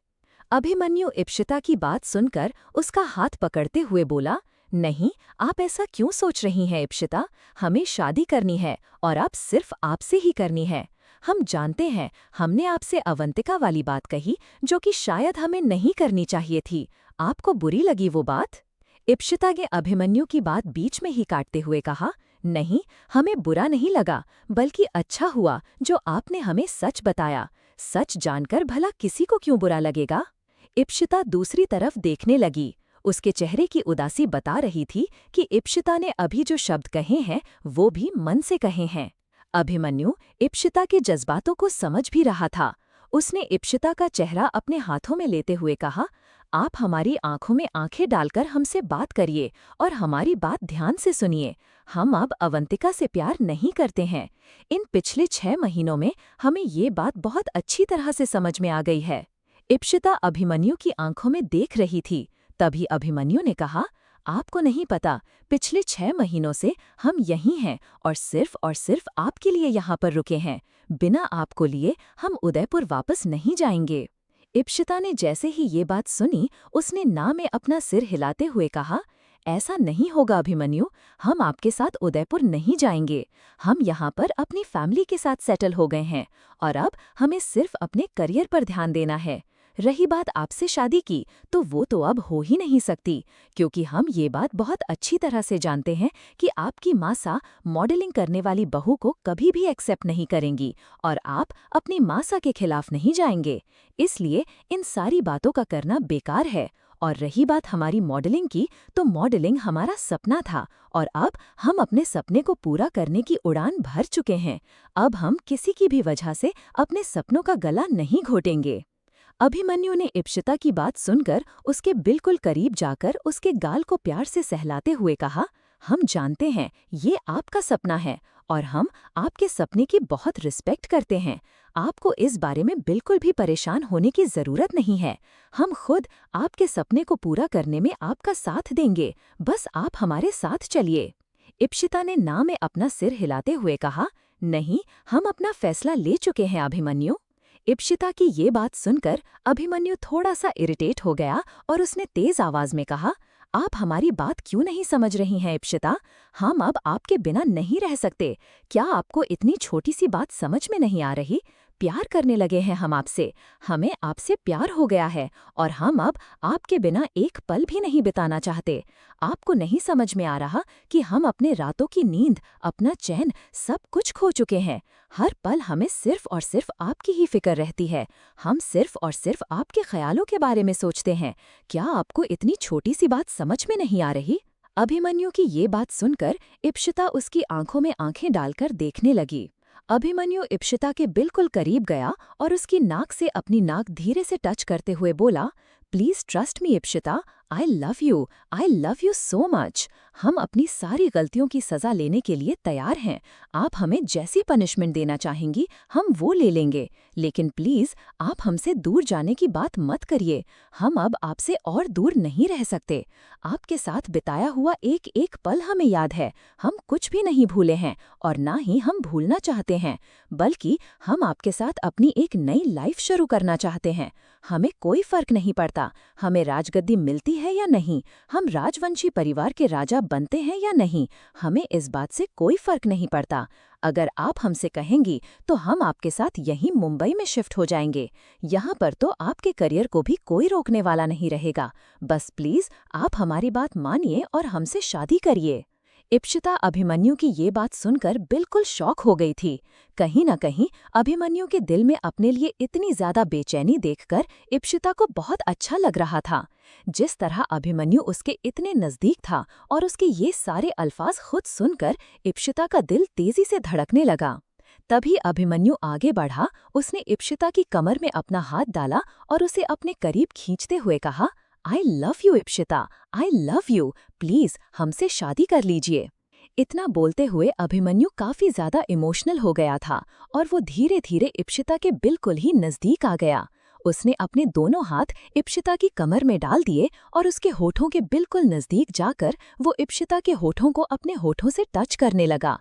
अभिमन्यु इप्शिता की बात सुनकर उसका हाथ पकड़ते हुए बोला, नहीं, आप ऐसा क्यों सोच रही हैं इप्शिता? हमें शादी करनी है और आप सिर्फ आपसे ही करनी है। हम जानते हैं, हमने आपसे अवंतिका वाली बात कही, जो कि शायद हमें नहीं करनी चाहिए थी। आपको बुरी लगी वो बात? इप्शिता ने अभिमन्यु की बात बीच में ही काटते हुए कहा, नहीं, हमें बुरा नहीं लगा, बल्कि अच्छा हुआ जो आपने हमें सच बताया। सच जानकर भला किसी को क्यों बुरा लगेगा? इप्शिता दूसरी तरफ देखने लगी। उसके चेहरे की उदासी बता रही थी कि इप्शिता ने अभी जो शब्द कहे हैं वो भी मन से कहे हैं। अभिमन्यु इप्शिता के जज्बातों को समझ भी रहा था। उसने इप्शिता का चेहरा अपने हाथों में लेते हुए कहा, आप हमारी आंखों में आंखें डालकर हमसे बात करिए और हमारी बात ध्यान से सुनिए। हम अब अवंतिका से प्यार नहीं करते हैं। इन पिछले 6 महीनों में हमें ये बात बहुत अच्छी तरह से समझ में आ गई है। इप्शिता अभिमन्यु की आंखों में देख रही थी। तभी अभिमन्यु ने कहा, आपको नहीं पता, पिछले 6 महीनों से हम यहीं हैं और सिर्फ आपके लिए यहाँ पर रुके हैं। बिना आपको लिए हम उदयपुर वापस नहीं जाएंगे। इप्शिता ने जैसे ही ये बात सुनी, उसने ना में अपना सिर हिलाते हुए कहा, ऐसा नहीं होगा अभिमन्यु, हम आपके साथ उदयपुर नहीं जाएंगे। हम यहाँ पर अपनी फैमिली के साथ सेटल हो गए हैं और अब हमें सिर्फ अपने करियर पर ध्यान देना है। रही बात आपसे शादी की, तो वो तो अब हो ही नहीं सकती, क्योंकि हम ये बात बहुत अच्छी तरह से जानते हैं कि आपकी मासा मॉडलिंग करने वाली बहू को कभी भी एक्सेप्ट नहीं करेंगी और आप अपनी मासा के खिलाफ नहीं जाएंगे। इसलिए इन सारी बातों का करना बेकार है। और रही बात हमारी मॉडलिंग की, तो मॉडलिंग हमारा सपना था और अब हम अपने सपने को पूरा करने की उड़ान भर चुके हैं। अब हम किसी की भी वजह से अपने सपनों का गला नहीं घोटेंगे। अभिमन्यु ने इप्शिता की बात सुनकर उसके बिल्कुल करीब जाकर उसके गाल को प्यार से सहलाते हुए कहा, हम जानते हैं ये आपका सपना है और हम आपके सपने की बहुत रिस्पेक्ट करते हैं। आपको इस बारे में बिल्कुल भी परेशान होने की जरूरत नहीं है। हम खुद आपके सपने को पूरा करने में आपका साथ देंगे, बस आप हमारे साथ चलिए। इप्शिता ने ना में अपना सिर हिलाते हुए कहा, नहीं, हम अपना फैसला ले चुके हैं अभिमन्यु। इप्शिता की ये बात सुनकर अभिमन्यु थोड़ा सा इरिटेट हो गया और उसने तेज आवाज में कहा, आप हमारी बात क्यों नहीं समझ रही हैं इप्शिता? हम अब आपके बिना नहीं रह सकते। क्या आपको इतनी छोटी सी बात समझ में नहीं आ रही? प्यार करने लगे हैं हम आपसे, हमें आपसे प्यार हो गया है और हम अब आपके बिना एक पल भी नहीं बिताना चाहते। आपको नहीं समझ में आ रहा कि हम अपने रातों की नींद, अपना चैन, सब कुछ खो चुके हैं। हर पल हमें सिर्फ और सिर्फ आपकी ही फिक्र रहती है। हम सिर्फ और सिर्फ आपके ख्यालों के बारे में सोचते हैं। क्या आपको इतनी छोटी सी बात समझ में नहीं आ रही? अभिमन्यु की ये बात सुनकर इप्शिता उसकी आंखों में आंखें डालकर देखने लगी। अभिमन्यु इप्शिता के बिल्कुल करीब गया और उसकी नाक से अपनी नाक धीरे से टच करते हुए बोला, please trust me Ipshita, I love you so much. हम अपनी सारी गलतियों की सजा लेने के लिए तैयार हैं। आप हमें जैसी पनिशमेंट देना चाहेंगी हम वो ले लेंगे, लेकिन प्लीज आप हमसे दूर जाने की बात मत करिए। हम अब आपसे और दूर नहीं रह सकते। आपके साथ बिताया हुआ एक एक पल हमें याद है। हम कुछ भी नहीं भूले हैं और ना ही हम भूलना चाहते हैं, बल्कि हम आपके साथ अपनी एक नई लाइफ शुरू करना चाहते हैं। हमें कोई फर्क नहीं पड़ता हमें राजगद्दी मिलती है या नहीं, हम राजवंशी परिवार के राजा बनते हैं या नहीं, हमें इस बात से कोई फर्क नहीं पड़ता। अगर आप हमसे कहेंगी तो हम आपके साथ यहीं मुंबई में शिफ्ट हो जाएंगे। यहाँ पर तो आपके करियर को भी कोई रोकने वाला नहीं रहेगा। बस प्लीज आप हमारी बात मानिए और हमसे शादी करिए। इप्शिता अभिमन्यु की ये बात सुनकर बिल्कुल शॉक हो गई थी। कहीं न कहीं अभिमन्यु के दिल में अपने लिए इतनी ज्यादा बेचैनी देखकर इप्शिता को बहुत अच्छा लग रहा था। जिस तरह अभिमन्यु उसके इतने नजदीक था और उसके ये सारे अल्फाज खुद सुनकर इप्शिता का दिल तेजी से धड़कने लगा। तभी अभिमन्यु आगे बढ़ा, उसने इप्शिता की कमर में अपना हाथ डाला और उसे अपने करीब खींचते हुए कहा, I love you Ipshita, I love you, please हमसे शादी कर लीजिए। इतना बोलते हुए अभिमन्यु काफी ज्यादा इमोशनल हो गया था और वो धीरे धीरे इप्शिता के बिल्कुल ही नजदीक आ गया। उसने अपने दोनों हाथ इप्शिता की कमर में डाल दिए और उसके होठों के बिल्कुल नजदीक जाकर वो इप्शिता के होठों को अपने होठों से टच करने लगा।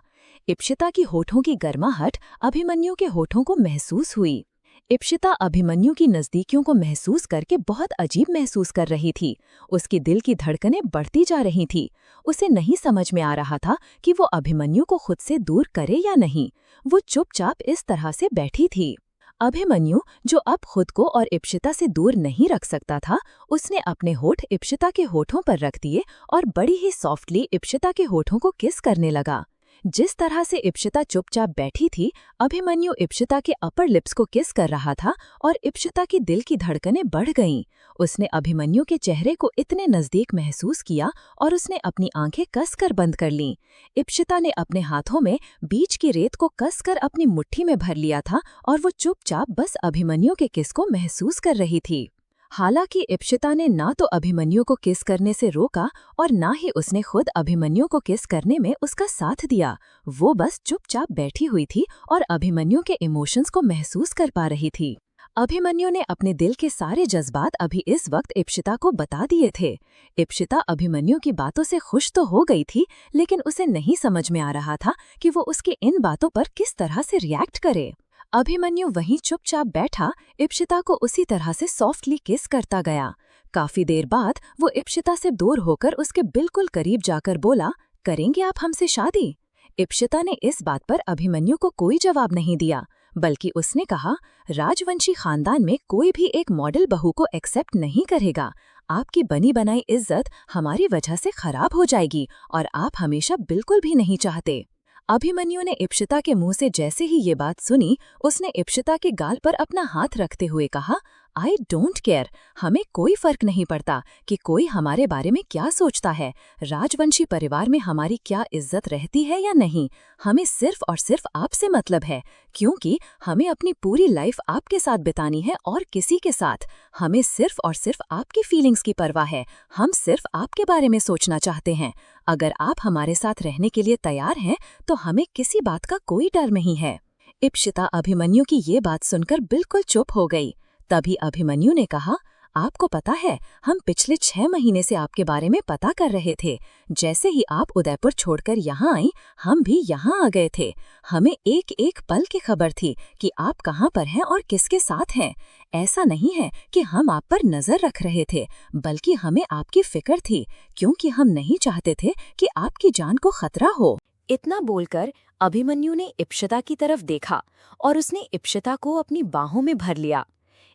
इप्शिता की होठों की गर्माहट अभिमन्यु के होठों को महसूस हुई। इप्शिता अभिमन्यु की नज़दीकियों को महसूस करके बहुत अजीब महसूस कर रही थी। उसकी दिल की धड़कनें बढ़ती जा रही थी। उसे नहीं समझ में आ रहा था कि वो अभिमन्यु को खुद से दूर करे या नहीं। वो चुपचाप इस तरह से बैठी थी। अभिमन्यु, जो अब खुद को और इप्शिता से दूर नहीं रख सकता था, उसने अपने होठ इप्शिता के होठों पर रख दिए और बड़ी ही सॉफ्टली इप्शिता के होठों को किस करने लगा। जिस तरह से इप्शिता चुपचाप बैठी थी, अभिमन्यु इप्शिता के अपर लिप्स को किस कर रहा था और इप्शिता की दिल की धड़कनें बढ़ गईं। उसने अभिमन्यु के चेहरे को इतने नजदीक महसूस किया और उसने अपनी आंखें कसकर बंद कर लीं। इप्शिता ने अपने हाथों में बीच की रेत को कसकर अपनी मुट्ठी में भर लिया था और वो चुपचाप बस अभिमन्यु के किस को महसूस कर रही थी। हालांकि इप्शिता ने ना तो अभिमन्यु को किस करने से रोका और ना ही उसने खुद अभिमन्यु को किस करने में उसका साथ दिया। वो बस चुपचाप बैठी हुई थी और अभिमन्यु के इमोशंस को महसूस कर पा रही थी। अभिमन्यु ने अपने दिल के सारे जज्बात अभी इस वक्त इप्सिता को बता दिए थे। इप्सिता अभिमन्यु की बातों से खुश तो हो गई थी, लेकिन उसे नहीं समझ में आ रहा था कि वो उसकी इन बातों पर किस तरह से रिएक्ट करे। अभिमन्यु वहीं चुपचाप बैठा इप्सिता को उसी तरह से सॉफ्टली किस करता गया। काफी देर बाद वो इप्सिता से दूर होकर उसके बिल्कुल करीब जाकर बोला, करेंगे आप हमसे शादी? इप्सिता ने इस बात पर अभिमन्यु को कोई जवाब नहीं दिया, बल्कि उसने कहा, राजवंशी खानदान में कोई भी एक मॉडल बहू को एक्सेप्ट नहीं करेगा। आपकी बनी बनाई इज्जत हमारी वजह से खराब हो जाएगी और आप हमेशा बिल्कुल भी नहीं चाहते। अभिमन्यु ने इप्सिता के मुंह से जैसे ही ये बात सुनी, उसने इप्सिता के गाल पर अपना हाथ रखते हुए कहा, आई डोंट केयर, हमें कोई फर्क नहीं पड़ता कि कोई हमारे बारे में क्या सोचता है। राजवंशी परिवार में हमारी क्या इज्जत रहती है या नहीं, हमें सिर्फ और सिर्फ आपसे मतलब है, क्योंकि हमें अपनी पूरी लाइफ आपके साथ बितानी है और किसी के साथ। हमें सिर्फ और सिर्फ आपकी फीलिंग्स की परवाह है, हम सिर्फ आपके बारे में सोचना चाहते हैं। अगर आप हमारे साथ रहने के लिए तैयार हैं तो हमें किसी बात का कोई डर नहीं है। इप्सिता अभिमन्यु की ये बात सुनकर बिल्कुल चुप हो गई। तभी अभिमन्यु ने कहा, आपको पता है, हम पिछले 6 महीने से आपके बारे में पता कर रहे थे। जैसे ही आप उदयपुर छोड़कर यहाँ आई, हम भी यहाँ आ गए थे। हमें एक एक पल की खबर थी कि आप कहाँ पर हैं और किसके साथ हैं। ऐसा नहीं है कि हम आप पर नजर रख रहे थे, बल्कि हमें आपकी फिक्र थी, क्योंकि हम नहीं चाहते थे कि आपकी जान को खतरा हो। इतना बोलकर अभिमन्यु ने इप्सिता की तरफ देखा और उसने इप्सिता को अपनी बाहों में भर लिया।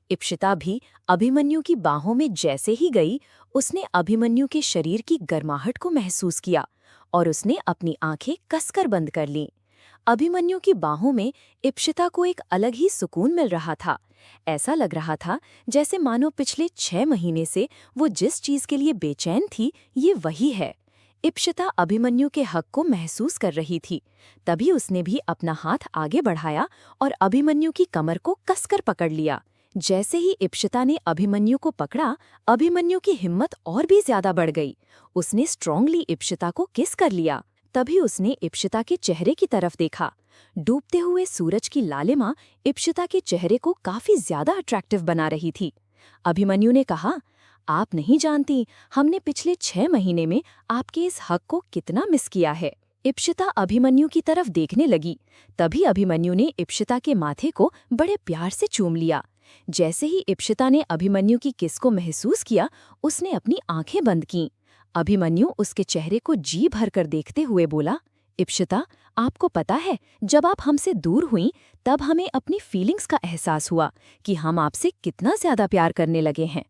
इप्सिता भी अभिमन्यु की बाहों में जैसे ही गई, उसने अभिमन्यु के शरीर की गर्माहट को महसूस किया और उसने अपनी आंखें कसकर बंद कर लीं। अभिमन्यु की बाहों में इप्सिता को एक अलग ही सुकून मिल रहा था। ऐसा लग रहा था जैसे मानो पिछले 6 महीने से वो जिस चीज के लिए बेचैन थी, ये वही है। इप्सिता अभिमन्यु के हक को महसूस कर रही थी। तभी उसने भी अपना हाथ आगे बढ़ाया और अभिमन्यु की कमर को कसकर पकड़ लिया। जैसे ही इप्सिता ने अभिमन्यु को पकड़ा, अभिमन्यु की हिम्मत और भी ज्यादा बढ़ गई। उसने स्ट्रांगली इप्सिता को किस कर लिया। तभी उसने इप्सिता के चेहरे की तरफ देखा। डूबते हुए सूरज की लालिमा इप्सिता के चेहरे को काफी ज्यादा अट्रैक्टिव बना रही थी। अभिमन्यु ने कहा, आप नहीं जानती, हमने पिछले 6 महीने में आपके इस हक को कितना मिस किया है। इप्सिता अभिमन्यु की तरफ देखने लगी। तभी अभिमन्यु ने इप्सिता के माथे को बड़े प्यार से चूम लिया। जैसे ही इप्सिता ने अभिमन्यु की किस को महसूस किया, उसने अपनी आंखें बंद कीं। अभिमन्यु उसके चेहरे को जी भरकर देखते हुए बोला, इप्सिता, आपको पता है, जब आप हमसे दूर हुईं, तब हमें अपनी फीलिंग्स का एहसास हुआ कि हम आपसे कितना ज्यादा प्यार करने लगे हैं।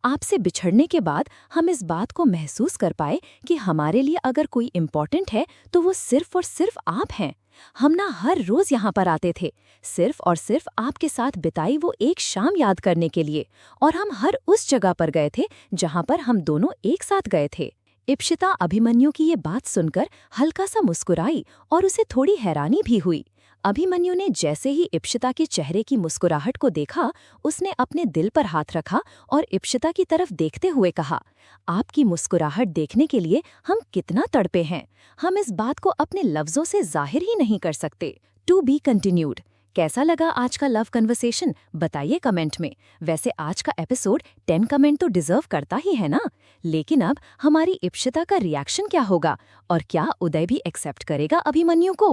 आपसे बिछड़ने के बाद हम इस बात को महसूस कर पाए कि हमारे लिए अगर कोई इम्पोर्टेंट है तो वो सिर्फ और सिर्फ आप हैं। हम ना हर रोज यहाँ पर आते थे, सिर्फ और सिर्फ आपके साथ बिताई वो एक शाम याद करने के लिए, और हम हर उस जगह पर गए थे जहाँ पर हम दोनों एक साथ गए थे। इप्सिता अभिमन्यु की ये बात सुनकर हल्का सा मुस्कुराई और उसे थोड़ी हैरानी भी हुई। अभिमन्यु ने जैसे ही इप्सिता के चेहरे की मुस्कुराहट को देखा, उसने अपने दिल पर हाथ रखा और इप्सिता की तरफ देखते हुए कहा, आपकी मुस्कुराहट देखने के लिए हम कितना तड़पे हैं। हम इस बात को अपने लफ्जों से जाहिर ही नहीं कर सकते। To be continued. कैसा लगा आज का लव कन्वर्सेशन, बताइए कमेंट में। वैसे आज का एपिसोड 10 कमेंट तो डिजर्व करता ही है ना। लेकिन अब हमारी इप्सिता का रिएक्शन क्या होगा और क्या उदय भी एक्सेप्ट करेगा अभिमन्यु को?